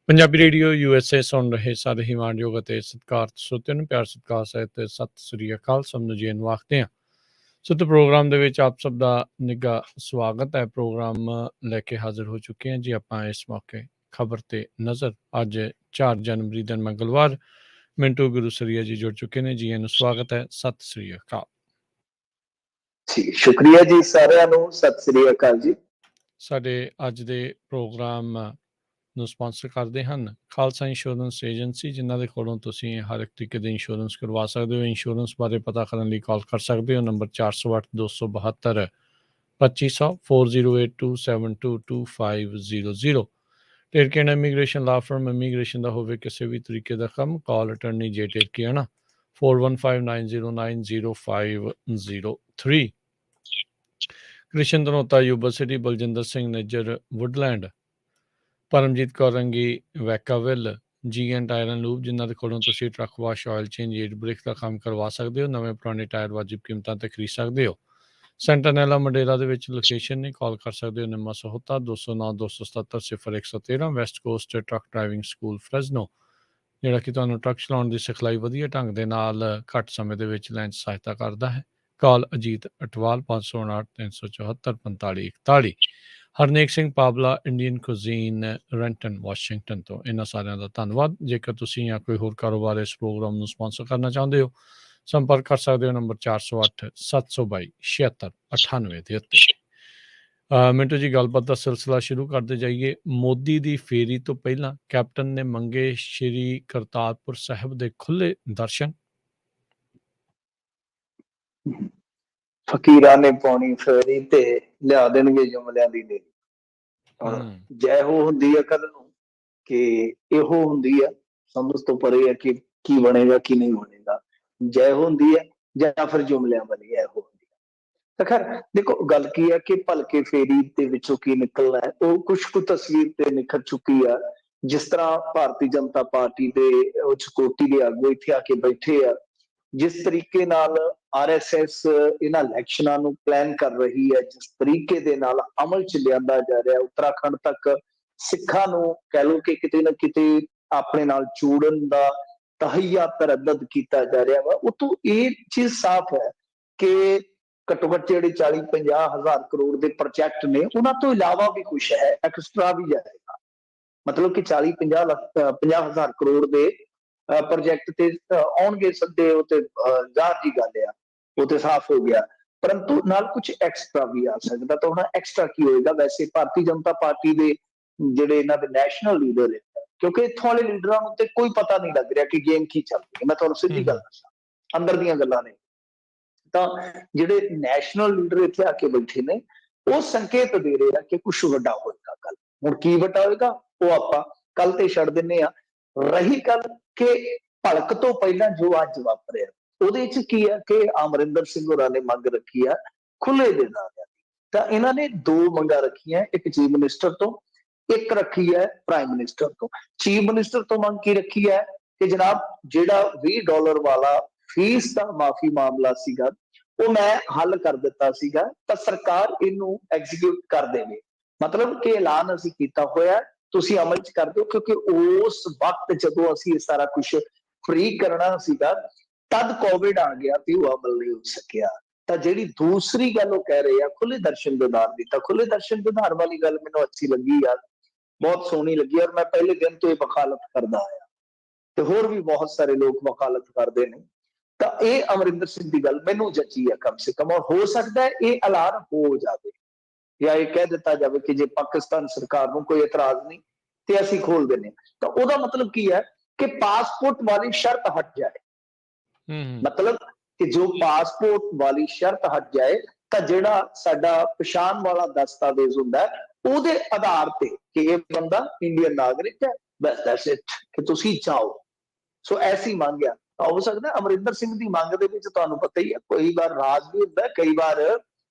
Punjabi radio USA ਸੁਣ ਰਹੇ ਸਾਰੇ ਹੀ ਮਾਣਯੋਗ ਅਤੇ ਸਤਿਕਾਰਤ ਸਰੋਤਿਆਂ ਨੂੰ ਪਿਆਰ ਸਤਿਕਾਰ ਸਹਿਤ ਸਤਿ ਸ੍ਰੀ ਅਕਾਲ। ਸਭ ਨੂੰ ਜੀ ਨੂੰ ਆਖਦੇ ਹਾਂ। ਸੋ ਤੇ ਪ੍ਰੋਗਰਾਮ ਦੇ ਵਿੱਚ ਆਪ ਸਭ ਦਾ ਨਿੱਘਾ ਸਵਾਗਤ ਹੈ। ਪ੍ਰੋਗਰਾਮ ਲੈ ਕੇ ਹਾਜ਼ਰ ਹੋ ਚੁੱਕੇ ਹਾਂ ਜੀ ਆਪਾਂ ਇਸ ਮੌਕੇ ਖਬਰ ਤੇ ਨਜ਼ਰ। ਅੱਜ 4 ਜਨਵਰੀ ਦਿਨ ਮੰਗਲਵਾਰ ਮਿੰਟੂ ਗੁਰੂਸਰੀਆ ਜੀ ਜੁੜ ਚੁੱਕੇ ਨੇ। ਜੀ ਇਹਨੂੰ ਸਵਾਗਤ ਹੈ। ਸਤਿ ਸ੍ਰੀ ਅਕਾਲ ਜੀ। ਸ਼ੁਕਰੀਆ ਜੀ ਸਾਰਿਆਂ ਨੂੰ। ਸਤਿ ਸ੍ਰੀ ਅਕਾਲ ਜੀ। ਸਾਡੇ ਅੱਜ ਦੇ ਪ੍ਰੋਗਰਾਮ ਨੂੰ ਸਪਾਂਸਰ ਕਰਦੇ ਹਨ ਖਾਲਸਾ ਇੰਸ਼ੋਰੈਂਸ ਏਜੰਸੀ, ਜਿਨ੍ਹਾਂ ਦੇ ਕੋਲੋਂ ਤੁਸੀਂ ਹਰ ਇੱਕ ਤਰੀਕੇ ਦੇ ਇੰਸ਼ੋਰੈਂਸ ਕਰਵਾ ਸਕਦੇ ਹੋ। ਇੰਸ਼ੋਰੈਂਸ ਬਾਰੇ ਪਤਾ ਕਰਨ ਲਈ ਕਾਲ ਕਰ ਸਕਦੇ ਹੋ। Number 408 272 2500 4082722500। Terken immigration law firm immigration ਦਾ ਹੋਵੇ ਕਿਸੇ ਵੀ ਤਰੀਕੇ ਦਾ ਕੰਮ, ਕਾਲ ਅਟਰਨੀ ਜੇ ਟੇਰਕੇਨਾ 4159090503। Krishan Dhanota Yuba city, Baljinder Singh Nijjar Woodland, Paramjit Kaur Rangi Vacaville, ਜੀ ਐਂਡ ਟਾਇਰ ਐਂਡ ਲੂਬ, ਜਿਨ੍ਹਾਂ ਦੇ ਕੋਲੋਂ ਤੁਸੀਂ ਟਰੱਕ ਵਾਸ਼, ਆਇਲ ਚੇਂਜ, ਏਡ ਬ੍ਰੇਕ ਦਾ ਕੰਮ ਕਰਵਾ ਸਕਦੇ ਹੋ। ਨਵੇਂ ਪੁਰਾਣੇ ਟਾਇਰ ਵਾਜਿਬ ਕੀਮਤਾਂ ਤੇ ਖਰੀਦ ਸਕਦੇ ਹੋ। ਸੈਂਟਾਨੈਲਾ ਮੰਡੇਰਾ ਦੇ ਵਿੱਚ ਲੋਕੇਸ਼ਨ ਨੇ। ਕਾਲ ਕਰ ਸਕਦੇ ਹੋ Nimma Sahota 209 277 0113। West coast truck driving school Fresno, ਜਿਹੜਾ ਕਿ ਤੁਹਾਨੂੰ ਟਰੱਕ ਚਲਾਉਣ ਦੀ ਸਿਖਲਾਈ ਵਧੀਆ ਢੰਗ ਦੇ ਨਾਲ ਘੱਟ ਸਮੇਂ ਦੇ ਵਿੱਚ ਲੈਣ 'ਚ ਸਹਾਇਤਾ ਕਰਦਾ ਹੈ। Call Ajit Atwal 559 374 4541। Harnek Singh Pabla, Indian cuisine, Renton, Washington ਤੋਂ। ਇਹਨਾਂ ਸਾਰਿਆਂ ਦਾ ਧੰਨਵਾਦ। ਜੇਕਰ ਤੁਸੀਂ ਜਾਂ ਕੋਈ ਹੋਰ ਕਾਰੋਬਾਰ ਇਸ ਪ੍ਰੋਗਰਾਮ ਨੂੰ ਸਪਾਂਸਰ ਕਰਨਾ ਚਾਹੁੰਦੇ ਹੋ, ਸੰਪਰਕ ਕਰ ਸਕਦੇ ਹੋ ਨੰਬਰ 408 722 7698 ਦੇ ਉੱਤੇ। ਮਿੰਟੂ ਜੀ, ਗੱਲਬਾਤ ਦਾ ਸਿਲਸਿਲਾ ਸ਼ੁਰੂ ਕਰਦੇ ਜਾਈਏ। ਮੋਦੀ ਦੀ ਫੇਰੀ ਤੋਂ ਪਹਿਲਾਂ ਕੈਪਟਨ ਨੇ ਮੰਗੇ ਸ਼੍ਰੀ ਕਰਤਾਰਪੁਰ ਸਾਹਿਬ ਦੇ ਖੁੱਲੇ ਦਰਸ਼ਨ। ਫਕੀਰਾਂ ਨੇ ਪਾਉਣੀ ਫੇਰੀ ਤੇ ਲਿਆ ਦੇਣਗੇ ਜੁਮਲਿਆਂ ਦੀ ਦੇਰੀ। ਹੁਣ ਜੈ ਹੋ ਹੁੰਦੀ ਹੈ ਕੱਲ ਨੂੰ ਕਿ ਇਹੋ ਹੁੰਦੀ ਹੈ, ਸਮਝ ਤੋਂ ਪਰੇ ਹੈ ਕਿ ਕੀ ਬਣੇਗਾ ਕੀ ਨਹੀਂ ਬਣੇਗਾ। ਜੈ ਹੁੰਦੀ ਹੈ ਜਾਂ ਫਿਰ ਜੁਮਲਿਆਂ ਵਾਲੀ ਇਹੋ ਹੁੰਦੀ ਹੈ। ਤਾਂ ਖੈਰ ਦੇਖੋ, ਗੱਲ ਕੀ ਹੈ ਕਿ ਭਲਕੇ ਫੇਰੀ ਦੇ ਵਿੱਚੋਂ ਕੀ ਨਿਕਲਣਾ ਹੈ ਉਹ ਕੁਛ ਕੁ ਤਸਵੀਰ ਤੇ ਨਿਖਰ ਚੁੱਕੀ ਆ। ਜਿਸ ਤਰ੍ਹਾਂ ਭਾਰਤੀ ਜਨਤਾ ਪਾਰਟੀ ਦੇ ਉੱਚ ਕੋਟੀ ਦੇ ਆਗੂ ਇੱਥੇ ਆ ਕੇ ਬੈਠੇ ਆ, ਜਿਸ ਤਰੀਕੇ ਨਾਲ RSS ਇਹਨਾਂ ਇਲੈਕਸ਼ਨਾਂ ਨੂੰ ਪਲਾਨ ਕਰ ਰਹੀ ਹੈ, ਜਿਸ ਤਰੀਕੇ ਦੇ ਨਾਲ ਅਮਲ ਚ ਲਿਆਂਦਾ ਜਾ ਰਿਹਾ, ਉੱਤਰਾਖੰਡ ਤੱਕ ਸਿੱਖਾਂ ਨੂੰ ਕਹਿ ਲਓ ਕਿ ਕਿਤੇ ਨਾ ਕਿਤੇ ਆਪਣੇ ਨਾਲ ਜੋੜਨ ਦਾ ਤਹਈਆ ਤਰੱਦਦ ਕੀਤਾ ਜਾ ਰਿਹਾ ਵਾ। ਉਤੋਂ ਇਹ ਚੀਜ਼ ਸਾਫ਼ ਹੈ ਕਿ ਘੱਟੋ ਘੱਟ ਜਿਹੜੇ 40-50 ਹਜ਼ਾਰ ਕਰੋੜ ਦੇ ਪ੍ਰੋਜੈਕਟ ਨੇ, ਉਹਨਾਂ ਤੋਂ ਇਲਾਵਾ ਵੀ ਕੁਛ ਹੈ, ਐਕਸਟਰਾ ਵੀ ਜਾਏਗਾ। ਮਤਲਬ ਕਿ 40-50 ਹਜ਼ਾਰ ਕਰੋੜ ਦੇ ਪ੍ਰੋਜੈਕਟ ਤੇ ਆਉਣਗੇ ਸੱਦੇ। ਉਹ ਤੇ ਜ਼ਾਹਰ ਜੀ ਗੱਲ ਆ, ਉਹ ਤੇ ਸਾਫ਼ ਹੋ ਗਿਆ, ਪਰੰਤੂ ਨਾਲ ਕੁਝ ਐਕਸਟਰਾ ਵੀ ਆ ਸਕਦਾ। ਤਾਂ ਹੁਣ ਐਕਸਟਰਾ ਕੀ ਹੋਏਗਾ? ਵੈਸੇ ਭਾਰਤੀ ਜਨਤਾ ਪਾਰਟੀ ਦੇ ਜਿਹੜੇ ਇਹਨਾਂ ਦੇ ਨੈਸ਼ਨਲ ਲੀਡਰ ਹੈ, ਕਿਉਂਕਿ ਇੱਥੋਂ ਵਾਲੇ ਲੀਡਰਾਂ ਨੂੰ ਤੇ ਕੋਈ ਪਤਾ ਨਹੀਂ ਲੱਗ ਰਿਹਾ ਕਿ ਗੇਮ ਕੀ ਚੱਲ ਰਹੀ ਹੈ। ਮੈਂ ਤੁਹਾਨੂੰ ਸਿੱਧੀ ਗੱਲ ਦੱਸਾਂ, ਅੰਦਰ ਦੀਆਂ ਗੱਲਾਂ ਨੇ। ਤਾਂ ਜਿਹੜੇ ਨੈਸ਼ਨਲ ਲੀਡਰ ਇੱਥੇ ਆ ਕੇ ਬੈਠੇ ਨੇ, ਉਹ ਸੰਕੇਤ ਦੇ ਰਹੇ ਆ ਕਿ ਕੁਛ ਵੱਡਾ ਹੋਏਗਾ ਕੱਲ। ਹੁਣ ਕੀ ਵੱਡਾ ਹੋਏਗਾ ਉਹ ਆਪਾਂ ਕੱਲ ਤੇ ਛੱਡ ਦਿੰਦੇ ਆ। ਰਹੀ ਗੱਲ ਕਿ ਭਲਕ ਤੋਂ ਪਹਿਲਾਂ ਜੋ ਅੱਜ ਵਾਪਰਿਆ, ਉਹਦੇ ਚ ਕੀ ਹੈ ਕਿ ਅਮਰਿੰਦਰ ਸਿੰਘ ਹੋਰਾਂ ਨੇ ਮੰਗ ਰੱਖੀ ਆ ਖੁੱਲੇ ਦੇ ਦਾਅਵਿਆਂ ਦੀ। ਤਾਂ ਇਹਨਾਂ ਨੇ 2 ਮੰਗਾਂ ਰੱਖੀਆਂ, ਇੱਕ ਚੀਫ ਮਿਨਿਸਟਰ ਤੋਂ, ਇੱਕ ਰੱਖੀ ਹੈ ਪ੍ਰਾਈਮ ਮਿਨਿਸਟਰ ਤੋਂ। ਚੀਫ ਮਿਨਿਸਟਰ ਤੋਂ ਮੰਗ ਕੀ ਰੱਖੀ ਹੈ ਕਿ ਜਨਾਬ ਜਿਹੜਾ $20 ਵਾਲਾ ਫੀਸ ਦਾ ਮਾਫੀ ਮਾਮਲਾ ਸੀਗਾ, ਉਹ ਮੈਂ ਹੱਲ ਕਰ ਦਿੱਤਾ ਸੀਗਾ, ਤਾਂ ਸਰਕਾਰ ਇਹਨੂੰ ਐਗਜ਼ੀਕਿਊਟ ਕਰ ਦੇਵੇ। ਮਤਲਬ ਕਿ ਐਲਾਨ ਅਸੀਂ ਕੀਤਾ ਹੋਇਆ, ਤੁਸੀਂ ਅਮਲ ਚ ਕਰ ਦਿਓ। ਕਿਉਂਕਿ ਉਸ ਵਕਤ ਜਦੋਂ ਅਸੀਂ ਇਹ ਸਾਰਾ ਕੁਛ ਫ੍ਰੀ ਕਰਨਾ ਸੀਗਾ, ਤਦ ਕੋਵਿਡ ਆ ਗਿਆ ਤੇ ਉਹ ਅਮਲ ਨਹੀਂ ਹੋ ਸਕਿਆ। ਤਾਂ ਜਿਹੜੀ ਦੂਸਰੀ ਗੱਲ ਉਹ ਕਹਿ ਰਹੇ ਆ ਖੁੱਲੇ ਦਰਸ਼ਨ ਦਿਦਾਰ ਦੀ, ਤਾਂ ਖੁੱਲੇ ਦਰਸ਼ਨ ਦਿਦਾਰ ਵਾਲੀ ਗੱਲ ਮੈਨੂੰ ਅੱਛੀ ਲੱਗੀ ਯਾਰ, ਬਹੁਤ ਸੋਹਣੀ ਲੱਗੀ। ਔਰ ਮੈਂ ਪਹਿਲੇ ਦਿਨ ਤੋਂ ਇਹ ਵਕਾਲਤ ਕਰਦਾ ਆਇਆ ਤੇ ਹੋਰ ਵੀ ਬਹੁਤ ਸਾਰੇ ਲੋਕ ਵਕਾਲਤ ਕਰਦੇ ਨੇ। ਤਾਂ ਇਹ ਅਮਰਿੰਦਰ ਸਿੰਘ ਦੀ ਗੱਲ ਮੈਨੂੰ ਜੱਚੀ ਹੈ ਕਮ ਸੇ ਕਮ। ਔਰ ਹੋ ਸਕਦਾ ਹੈ ਇਹ ਐਲਾਨ ਹੋ ਜਾਵੇ ਜਾਂ ਇਹ ਕਹਿ ਦਿੱਤਾ ਜਾਵੇ ਕਿ ਜੇ ਪਾਕਿਸਤਾਨ ਸਰਕਾਰ ਨੂੰ ਕੋਈ ਇਤਰਾਜ਼ ਨਹੀਂ ਤੇ ਅਸੀਂ ਖੋਲ ਦਿੰਦੇ ਹਾਂ। ਤਾਂ ਉਹਦਾ ਮਤਲਬ ਕੀ ਹੈ ਕਿ ਪਾਸਪੋਰਟ ਵਾਲੀ ਸ਼ਰਤ ਹਟ ਜਾਏ। ਮਤਲਬ ਕਿ ਜੋ ਪਾਸਪੋਰਟ ਵਾਲੀ ਸ਼ਰਤ ਹਟ ਜਾਏ, ਤਾਂ ਜਿਹੜਾ ਸਾਡਾ ਪਛਾਣ ਵਾਲਾ ਦਸਤਾਵੇਜ਼ ਹੁੰਦਾ ਉਹਦੇ ਆਧਾਰ ਤੇ ਕਿ ਇਹ ਬੰਦਾ ਇੰਡੀਅਨ ਨਾਗਰਿਕ ਹੈ, ਬਸ ਦੈਟਸ ਇਟ, ਕਿ ਤੁਸੀਂ ਚਾਹੋ। ਸੋ ਐਸੀ ਮੰਗ ਆ। ਤਾਂ ਹੋ ਸਕਦਾ ਅਮਰਿੰਦਰ ਸਿੰਘ ਦੀ ਮੰਗ ਦੇ ਵਿੱਚ ਤੁਹਾਨੂੰ ਪਤਾ ਹੀ ਹੈ, ਕਈ ਵਾਰ ਰਾਜ ਵੀ ਹੁੰਦਾ, ਕਈ ਵਾਰ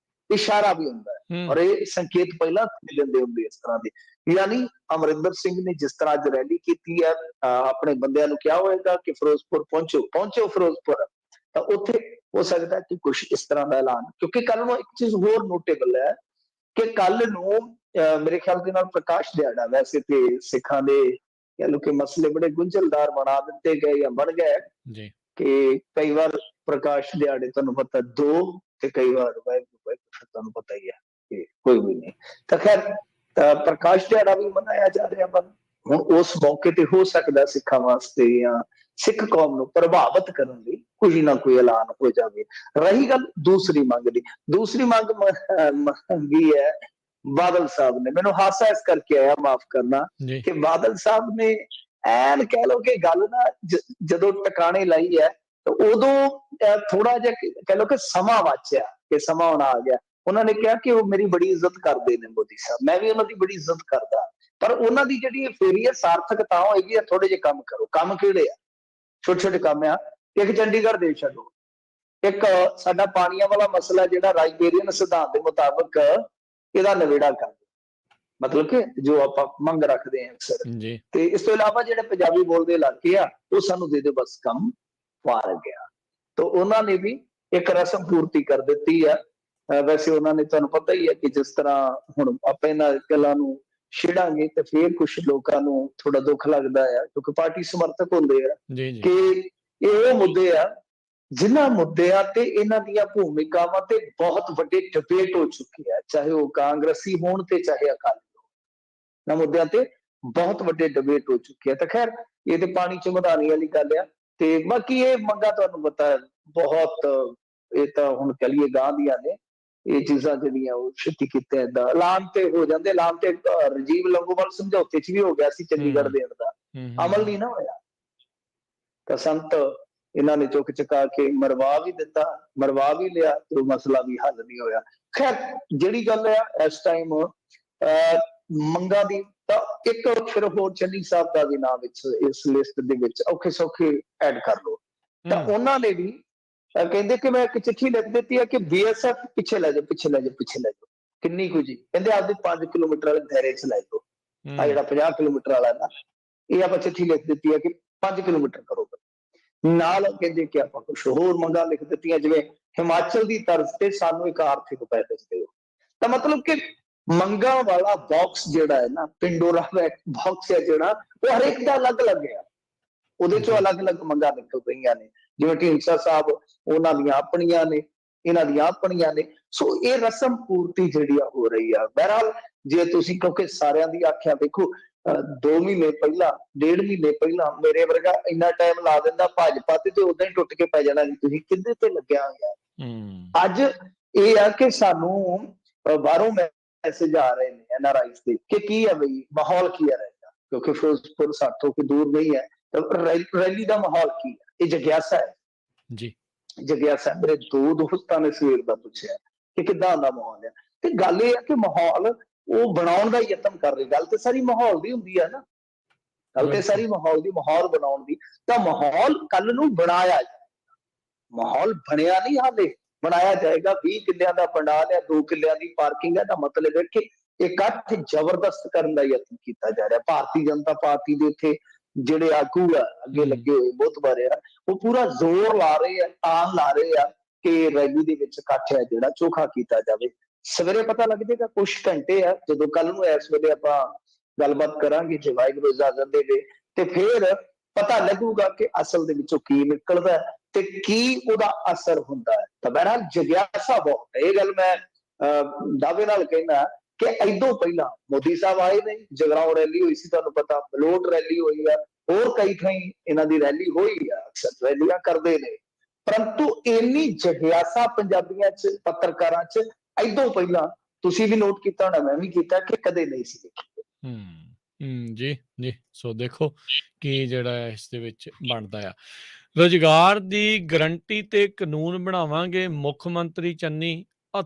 ਇਸ਼ਾਰਾ ਵੀ ਹੁੰਦਾ ਹੈ, ਔਰ ਇਹ ਸੰਕੇਤ ਪਹਿਲਾਂ ਦਿੰਦੇ ਹੁੰਦੇ ਇਸ ਤਰ੍ਹਾਂ ਦੇ। ਯਾਨੀ ਅਮਰਿੰਦਰ ਸਿੰਘ ਨੇ ਜਿਸ ਤਰ੍ਹਾਂ ਅੱਜ ਰੈਲੀ ਕੀਤੀ ਹੈ, ਆਪਣੇ ਬੰਦਿਆਂ ਨੂੰ ਕਿਹਾ ਹੋਏਗਾ ਕਿ ਫਿਰੋਜ਼ਪੁਰ ਪਹੁੰਚੋ ਫਿਰੋਜ਼ਪੁਰ, ਤਾਂ ਉੱਥੇ ਹੋ ਸਕਦਾ ਕਿ ਕੁਝ ਇਸ ਤਰ੍ਹਾਂ ਦਾ ਐਲਾਨ, ਕਿਉਂਕਿ ਕੱਲ ਨੂੰ ਇੱਕ ਚੀਜ਼ ਹੋਰ ਨੋਟੇਬਲ ਹੈ ਕਿ ਕੱਲ ਨੂੰ ਮੇਰੇ ਖਿਆਲ ਦੇ ਨਾਲ ਪ੍ਰਕਾਸ਼ ਦਿਹਾੜਾ, ਵੈਸੇ ਤੇ ਸਿੱਖਾਂ ਦੇ ਕਹਿ ਲਓ ਕਿ ਮਸਲੇ ਬੜੇ ਗੁੰਝਲਦਾਰ ਬਣਾ ਦਿੱਤੇ ਗਏ ਜਾਂ ਬਣ ਗਏ ਜੀ ਕਿ ਕਈ ਵਾਰ ਪ੍ਰਕਾਸ਼ ਦਿਹਾੜੇ ਤੁਹਾਨੂੰ ਪਤਾ ਦੋ, ਤੇ ਕਈ ਵਾਰ ਤੁਹਾਨੂੰ ਪਤਾ ਹੀ ਹੈ ਕਿ ਕੋਈ ਵੀ ਨਹੀਂ। ਤਾਂ ਖੈਰ ਪ੍ਰਕਾਸ਼ ਦਿਹਾੜਾ ਵੀ ਮਨਾਇਆ ਜਾ ਰਿਹਾ ਵਾ ਹੁਣ, ਉਸ ਮੌਕੇ ਤੇ ਹੋ ਸਕਦਾ ਸਿੱਖਾਂ ਵਾਸਤੇ ਜਾਂ ਸਿੱਖ ਕੌਮ ਨੂੰ ਪ੍ਰਭਾਵਿਤ ਕਰਨ ਲਈ ਕੁਝ ਨਾ ਕੋਈ ਐਲਾਨ ਹੋ ਜਾਵੇ। ਰਹੀ ਗੱਲ ਦੂਸਰੀ ਮੰਗ ਦੀ, ਦੂਸਰੀ ਮੰਗ ਮੰਗੀ ਹੈ ਬਾਦਲ ਸਾਹਿਬ ਨੇ, ਮੈਨੂੰ ਹਾਸਾ ਇਸ ਕਰਕੇ ਆਇਆ, ਮਾਫ ਕਰਨਾ, ਕਿ ਬਾਦਲ ਸਾਹਿਬ ਨੇ ਐਨ ਕਹਿ ਲਓ ਕਿ ਗੱਲ ਨਾ ਜਦੋਂ ਟਿਕਾਣੇ ਲਾਈ ਹੈ ਤਾਂ ਉਦੋਂ ਥੋੜਾ ਜਿਹਾ ਕਹਿ ਲਓ ਕਿ ਸਮਾਂ ਵਾਚਿਆ ਕਿ ਸਮਾਂ ਹੁਣ ਆ ਗਿਆ। ਉਹਨਾਂ ਨੇ ਕਿਹਾ ਕਿ ਉਹ ਮੇਰੀ ਬੜੀ ਇੱਜ਼ਤ ਕਰਦੇ ਨੇ ਮੋਦੀ ਸਾਹਿਬ, ਮੈਂ ਵੀ ਉਹਨਾਂ ਦੀ ਬੜੀ ਇੱਜ਼ਤ ਕਰਦਾ, ਪਰ ਉਹਨਾਂ ਦੀ ਜਿਹੜੀ ਫੇਰੀ ਹੈ ਸਾਰਥਕ ਤਾਂ ਹੋਏਗੀ ਥੋੜੇ ਜਿਹੇ ਕੰਮ ਕਰੋ। ਕੰਮ ਕਿਹੜੇ ਆ? ਛੋਟੇ ਛੋਟੇ ਕੰਮ ਆ। ਇੱਕ ਚੰਡੀਗੜ੍ਹ ਦੇ ਛੱਡੋ, ਇੱਕ ਸਾਡਾ ਪਾਣੀਆਂ ਵਾਲਾ ਮਸਲਾ ਜਿਹੜਾ ਰਾਈਬੇਰੀਅਨ ਸਿਧਾਂਤ ਦੇ ਮੁਤਾਬਕ ਇਹਦਾ ਨਿਬੇੜਾ ਕਰ ਦਿਓ, ਮਤਲਬ ਕਿ ਜੋ ਆਪਾਂ ਮੰਗ ਰੱਖਦੇ ਹਾਂ ਅਕਸਰ। ਤੇ ਇਸ ਤੋਂ ਇਲਾਵਾ ਜਿਹੜੇ ਪੰਜਾਬੀ ਬੋਲਦੇ ਇਲਾਕੇ ਆ ਉਹ ਸਾਨੂੰ ਦੇ ਦਿਓ, ਬਸ ਕੰਮ ਪਾਰ ਗਿਆ। ਤਾਂ ਉਹਨਾਂ ਨੇ ਵੀ ਇੱਕ ਰਸਮ ਪੂਰਤੀ ਕਰ ਦਿੱਤੀ ਆ। ਵੈਸੇ ਉਹਨਾਂ ਨੇ, ਤੁਹਾਨੂੰ ਪਤਾ ਹੀ ਹੈ ਕਿ ਜਿਸ ਤਰ੍ਹਾਂ ਹੁਣ ਆਪਾਂ ਇਹਨਾਂ ਗੱਲਾਂ ਨੂੰ ਛੇੜਾਂਗੇ ਤੇ ਫਿਰ ਕੁਝ ਲੋਕਾਂ ਨੂੰ ਥੋੜਾ ਦੁੱਖ ਲੱਗਦਾ ਆ, ਕਿਉਂਕਿ ਪਾਰਟੀ ਸਮਰਥਕ ਹੁੰਦੇ ਆ ਕਿ ਇਹ ਉਹ ਮੁੱਦੇ ਆ ਜਿਨ੍ਹਾਂ ਮੁੱਦਿਆਂ ਤੇ ਇਹਨਾਂ ਦੀਆਂ ਭੂਮਿਕਾਵਾਂ ਤੇ ਬਹੁਤ ਵੱਡੇ ਡਿਬੇਟ ਹੋ ਚੁੱਕੇ ਆ, ਚਾਹੇ ਉਹ ਕਾਂਗਰਸੀ ਹੋਣ ਤੇ ਚਾਹੇ ਅਕਾਲੀ ਹੋਣ, ਇਹਨਾਂ ਮੁੱਦਿਆਂ ਤੇ ਬਹੁਤ ਵੱਡੇ ਡਿਬੇਟ ਹੋ ਚੁੱਕੇ ਆ। ਤਾਂ ਖੈਰ ਇਹ ਤੇ ਪਾਣੀ ਚ ਮਧਾਣੀ ਵਾਲੀ ਗੱਲ ਆ। ਤੇ ਬਾਕੀ ਇਹ ਮੰਗਾ ਤੁਹਾਨੂੰ ਪਤਾ ਬਹੁਤ, ਇਹ ਤਾਂ ਹੁਣ ਕਹਿ ਲਈਏ ਗਾਂ ਦੀਆਂ ਨੇ ਇਹ ਚੀਜ਼ਾਂ ਜਿਹੜੀਆਂ ਉਹ ਛੇਤੀ ਕੀਤੇ ਏਦਾਂ ਐਲਾਨ ਤੇ ਹੋ ਜਾਂਦੇ। ਐਲਾਨ ਤੇ ਰਾਜੀਵ ਲੰਗੋਵਾਲ ਸਮਝੌਤੇ ਚ ਵੀ ਹੋ ਗਿਆ ਸੀ ਚੰਡੀਗੜ੍ਹ ਦੇਣ ਦਾ, ਅਮਲ ਨਹੀਂ ਨਾ ਹੋਇਆ। ਤਾਂ ਸੰਤ ਇਹਨਾਂ ਨੇ ਚੁੱਕ ਚੁਕਾ ਕੇ ਮਰਵਾ ਵੀ ਦਿੱਤਾ, ਮਰਵਾ ਵੀ ਲਿਆ, ਤੇ ਉਹ ਮਸਲਾ ਵੀ ਹੱਲ ਨਹੀਂ ਹੋਇਆ। ਖੈਰ ਜਿਹੜੀ ਗੱਲ ਆ ਇਸ ਟਾਈਮ ਮੰਗਾਂ ਦੀ, ਤਾਂ ਇੱਕ ਫਿਰ ਹੋਰ ਚੰਨੀ ਸਾਹਿਬ ਦਾ ਵੀ ਨਾਮ ਵਿੱਚ ਇਸ ਲਿਸਟ ਦੇ ਵਿੱਚ ਔਖੇ ਸੌਖੇ ਐਡ ਕਰ ਲਓ। ਤਾਂ ਉਹਨਾਂ ਨੇ ਵੀ ਕਹਿੰਦੇ ਕਿ ਮੈਂ ਇੱਕ ਚਿੱਠੀ ਲਿਖ ਦਿੱਤੀ ਹੈ ਕਿ BSF ਪਿੱਛੇ ਲੈ ਜਾਓ, ਪਿੱਛੇ ਲੈ ਜਾਓ, ਪਿੱਛੇ ਲੈ ਜਾਓ। ਕਿੰਨੀ ਕੁ ਜੀ? ਕਹਿੰਦੇ ਆਪਦੇ 5 ਕਿਲੋਮੀਟਰ ਵਾਲੇ ਦਾਇਰੇ ਚ ਲੈ ਜਾਓ। ਆ ਜਿਹੜਾ 50 ਕਿਲੋਮੀਟਰ ਵਾਲਾ ਨਾ, ਇਹ ਆਪਾਂ ਚਿੱਠੀ ਲਿਖ ਦਿੱਤੀ ਹੈ ਕਿ 5 ਕਿਲੋਮੀਟਰ ਕਰੋ। ਨਾਲ ਕਹਿੰਦੇ ਕਿ ਆਪਾਂ ਕੁਝ ਹੋਰ ਮੰਗਾਂ ਲਿਖ ਦਿੱਤੀਆਂ, ਜਿਵੇਂ ਹਿਮਾਚਲ ਦੀ ਤਰਜ਼ ਤੇ ਸਾਨੂੰ ਇੱਕ ਆਰਥਿਕ ਪੈਕੇਜ ਦਿਓ। ਤਾਂ ਮਤਲਬ ਕਿ ਮੰਗਾਂ ਵਾਲਾ ਬਾਕਸ ਜਿਹੜਾ ਹੈ ਨਾ, ਪਿੰਡੋਰਾ ਬਾਕਸ ਹੈ ਜਿਹੜਾ, ਉਹ ਹਰੇਕ ਦਾ ਅਲੱਗ ਅਲੱਗ ਹੈ, ਉਹਦੇ ਚੋਂ ਅਲੱਗ ਅਲੱਗ ਮੰਗਾਂ ਨਿਕਲ ਪਈਆਂ ਨੇ। ਜਿਵੇਂ ਢੀਂਡਸਾ ਸਾਹਿਬ, ਉਹਨਾਂ ਦੀਆਂ ਆਪਣੀਆਂ ਨੇ, ਇਹਨਾਂ ਦੀਆਂ ਆਪਣੀਆਂ ਨੇ। ਸੋ ਇਹ ਰਸਮ ਪੂਰਤੀ ਜਿਹੜੀ ਆ ਹੋ ਰਹੀ ਆ। ਬਹਰਹਾਲ ਜੇ ਤੁਸੀਂ, ਕਿਉਂਕਿ ਸਾਰਿਆਂ ਦੀ ਆਖਿਆ ਦੇਖੋ, 2 ਮਹੀਨੇ ਪਹਿਲਾਂ, 1.5 ਮਹੀਨੇ ਪਹਿਲਾਂ ਮੇਰੇ ਵਰਗਾ ਇੰਨਾ ਟਾਈਮ ਲਾ ਦਿੰਦਾ ਭਾਜਪਾ ਤੇ ਉਦਾਂ ਹੀ ਟੁੱਟ ਕੇ ਪੈ ਜਾਣਾ ਜੀ, ਤੁਸੀਂ ਕਿੱਦੇ ਤੇ ਲੱਗਿਆ ਹੋਇਆ। ਅੱਜ ਇਹ ਆ ਕਿ ਸਾਨੂੰ ਬਾਹਰੋਂ ਮੈਸੇਜ ਆ ਰਹੇ ਨੇ NRI ਦੇ ਕਿ ਕੀ ਹੈ ਬਈ, ਮਾਹੌਲ ਕੀ ਹੈ ਰਹੇਗਾ, ਕਿਉਂਕਿ ਫਿਰੋਜ਼ਪੁਰ ਸਾਥੋਂ ਕਿ ਦੂਰ ਨਹੀਂ ਹੈ। ਰੈਲੀ ਦਾ ਮਾਹੌਲ ਕੀ ਹੈ? ਇਹ ਜਗਿਆਸਾ ਹੈ ਜੀ, ਜਗਿਆਸਾ। ਮੇਰੇ 2 ਦੋਸਤਾਂ ਨੇ ਸਵੇਰ ਦਾ ਪੁੱਛਿਆ ਕਿ ਕਿੱਦਾਂ ਦਾ ਮਾਹੌਲ ਹੈ। ਤੇ ਗੱਲ ਇਹ ਹੈ ਕਿ ਮਾਹੌਲ ਉਹ ਬਣਾਉਣ ਦਾ ਯਤਨ ਕਰ ਰਹੇ। ਗੱਲ ਤੇ ਸਾਰੀ ਮਾਹੌਲ ਦੀ ਹੁੰਦੀ ਹੈ ਨਾ, ਗੱਲ ਤੇ ਸਾਰੀ ਮਾਹੌਲ ਦੀ, ਮਾਹੌਲ ਬਣਾਉਣ ਦੀ। ਤਾਂ ਮਾਹੌਲ ਕੱਲ ਨੂੰ ਬਣਾਇਆ ਜਾਏ, ਮਾਹੌਲ ਬਣਿਆ ਨਹੀਂ ਹਾਲੇ, ਬਣਾਇਆ ਜਾਏਗਾ। 20 ਕਿੱਲਿਆਂ ਦਾ ਪੰਡਾਲ ਹੈ, 2 ਕਿੱਲਿਆਂ ਦੀ ਪਾਰਕਿੰਗ ਹੈ। ਤਾਂ ਮਤਲਬ ਹੈ ਕਿ ਇਕੱਠ ਜ਼ਬਰਦਸਤ ਕਰਨ ਦਾ ਯਤਨ ਕੀਤਾ ਜਾ ਰਿਹਾ। ਭਾਰਤੀ ਜਨਤਾ ਪਾਰਟੀ ਦੇ ਉੱਥੇ ਜਿਹੜੇ ਆਗੂ ਆ ਅੱਗੇ ਲੱਗੇ ਹੋਏ ਬਹੁਤ ਬਾਰੇ ਆ, ਉਹ ਪੂਰਾ ਜ਼ੋਰ ਲਾ ਰਹੇ ਆ, ਤਾਣ ਲਾ ਰਹੇ ਆ ਕਿ ਰੈਲੀ ਦੇ ਵਿੱਚ ਇਕੱਠ ਹੈ ਜਿਹੜਾ ਚੋਖਾ ਕੀਤਾ ਜਾਵੇ। ਸਵੇਰੇ ਪਤਾ ਲੱਗ ਜਾਏਗਾ, ਕੁਛ ਘੰਟੇ ਆ, ਜਦੋਂ ਕੱਲ ਨੂੰ ਇਸ ਵੇਲੇ ਆਪਾਂ ਗੱਲਬਾਤ ਕਰਾਂਗੇ ਜੇ ਵਾਹਿਗੁਰੂ ਇਜਾਜ਼ਤ ਦੇਵੇ, ਤੇ ਫਿਰ ਪਤਾ ਲੱਗੂਗਾ ਕਿ ਅਸਲ ਦੇ ਵਿੱਚੋਂ ਕੀ ਨਿਕਲਦਾ ਤੇ ਕੀ ਉਹਦਾ ਅਸਰ ਹੁੰਦਾ ਹੈ। ਤਾਂ ਬਹਰਹਾਲ ਜਗਿਆਸਾ ਬਹੁਤ, ਇਹ ਗੱਲ ਮੈਂ ਦਾਅਵੇ ਨਾਲ ਕਹਿਣਾ ਕਿ ਇਦੋਂ ਪਹਿਲਾਂ ਮੋਦੀ ਸਾਹਿਬ ਆਏ ਨੇ, ਜਗਰਾਉਂ ਰੈਲੀ ਹੋਈ ਸੀ, ਤੁਹਾਨੂੰ ਪਤਾ, ਬਲੋਟ ਰੈਲੀ ਹੋਈ ਆ, ਹੋਰ ਕਈ ਥਾਈਂ ਇਹਨਾਂ ਦੀ ਰੈਲੀ ਹੋਈ ਆ, ਅਕਸਰ ਰੈਲੀਆਂ ਕਰਦੇ ਨੇ। ਪਰੰਤੂ ਇੰਨੀ ਜਗਿਆਸਾ ਪੰਜਾਬੀਆਂ ਚ, ਪੱਤਰਕਾਰਾਂ ਚ ਇਦੋਂ ਪਹਿਲਾਂ ਤੁਸੀਂ ਵੀ ਨੋਟ ਕੀਤਾ ਹੋਣਾ, ਮੈਂ ਵੀ ਕੀਤਾ, ਕਿ ਕਦੇ ਨਹੀਂ ਸੀ ਦੇਖੀ। ਜੀ ਜੀ। ਸੋ ਦੇਖੋ ਕੀ ਜਿਹੜਾ ਇਸ ਦੇ ਵਿੱਚ ਬਣਦਾ ਆ। ਰੁਜ਼ਗਾਰ ਦੀ ਗਰੰਟੀ ਤੇ ਕਾਨੂੰਨ ਬਣਾਵਾਂਗੇ, ਮੁੱਖ ਮੰਤਰੀ ਚੰਨੀ।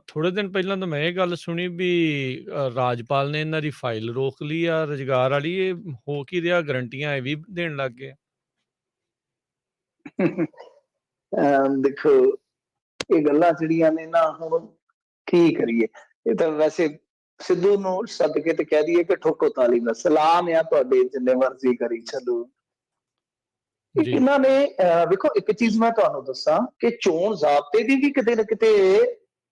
ਥੋੜੇ ਦਿਨ ਪਹਿਲਾਂ ਤਾਂ ਮੈਂ ਇਹ ਗੱਲ ਸੁਣੀ ਵੀ ਰਾਜਪਾਲ ਨੇ ਇਹਨਾਂ ਦੀ ਫਾਈਲ ਰੋਕ ਲਈ ਆ ਰੁਜ਼ਗਾਰ ਵਾਲੀ। ਇਹ ਹੋ ਕੀ ਰਿਹਾ? ਗਰੰਟੀਆਂ ਇਹ ਵੀ ਦੇਣ ਲੱਗ ਗਏ। ਦੇਖੋ ਇਹ ਗੱਲਾਂ ਜਿਹੜੀਆਂ ਨੇ ਨਾ, ਹੁਣ ਕੀ ਕਰੀਏ। ਇਹ ਤਾਂ ਵੈਸੇ ਸਿੱਧੂ ਨੂੰ ਸੱਦ ਕੇ ਤੇ ਕਹਿ ਦਈਏ ਕਿ ਠੋਕੋ ਤਾਲੀ ਦਾ ਸਲਾਮ ਆ ਤੁਹਾਡੇ, ਜਿੰਨੇ ਮਰਜ਼ੀ ਕਰੀ ਚੱਲੋ। ਜੀ ਇਹਨਾਂ ਨੇ ਵੇਖੋ ਇੱਕ ਚੀਜ਼ ਮੈਂ ਤੁਹਾਨੂੰ ਦੱਸਾਂ ਕਿ ਚੋਣ ਜ਼ਾਬਤੇ ਦੀ ਵੀ ਕਿਤੇ ਨਾ ਕਿਤੇ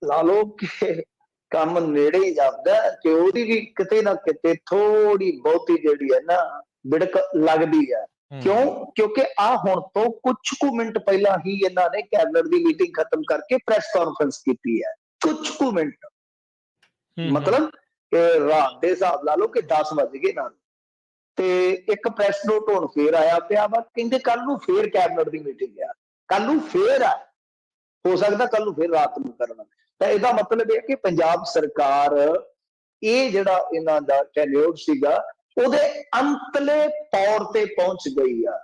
ਲਾ ਲਓ ਕਿ ਕੰਮ ਨੇੜੇ ਹੀ ਜਾਂਦਾ ਕਿ ਉਹਦੀ ਵੀ ਕਿਤੇ ਨਾ ਕਿਤੇ ਥੋੜੀ ਬਹੁਤੀ ਜਿਹੜੀ ਹੈ ਨਾ ਬਿੜਕ ਲੱਗਦੀ ਹੈ। ਕਿਉਂ? ਕਿਉਂਕਿ ਆ ਹੁਣ ਤੋਂ ਕੁਝ ਕੁ ਮਿੰਟ ਪਹਿਲਾਂ ਹੀ ਇਹਨਾਂ ਨੇ ਕੈਬਨਿਟ ਦੀ ਮੀਟਿੰਗ ਖਤਮ ਕਰਕੇ ਪ੍ਰੈਸ ਕਾਨਫਰੰਸ ਕੀਤੀ ਹੈ। ਕੁਝ ਕੁ ਮਿੰਟ, ਮਤਲਬ ਰਾਤ ਦੇ ਹਿਸਾਬ ਲਾ ਲਓ ਕਿ 10 ਵੱਜ ਗਏ ਨਾਲ, ਤੇ ਇੱਕ ਪ੍ਰੈਸ ਨੋਟ ਹੁਣ ਫੇਰ ਆਇਆ ਪਿਆ ਵਾ, ਕਹਿੰਦੇ ਕੱਲ ਨੂੰ ਫੇਰ ਕੈਬਨਿਟ ਦੀ ਮੀਟਿੰਗ ਆ, ਕੱਲ ਨੂੰ ਫੇਰ ਆ, ਹੋ ਸਕਦਾ ਕੱਲ ਨੂੰ ਫੇਰ ਰਾਤ ਨੂੰ ਕਰਨਾ। ਤਾਂ ਇਹਦਾ ਮਤਲਬ ਇਹ ਕਿ ਪੰਜਾਬ ਸਰਕਾਰ ਇਹ ਜਿਹੜਾ ਇਹਨਾਂ ਦਾ ਟੈਨਿਓਰ ਸੀਗਾ ਉਹਦੇ ਅੰਤਲੇ ਤੌਰ ਤੇ ਪਹੁੰਚ ਗਈ ਆ।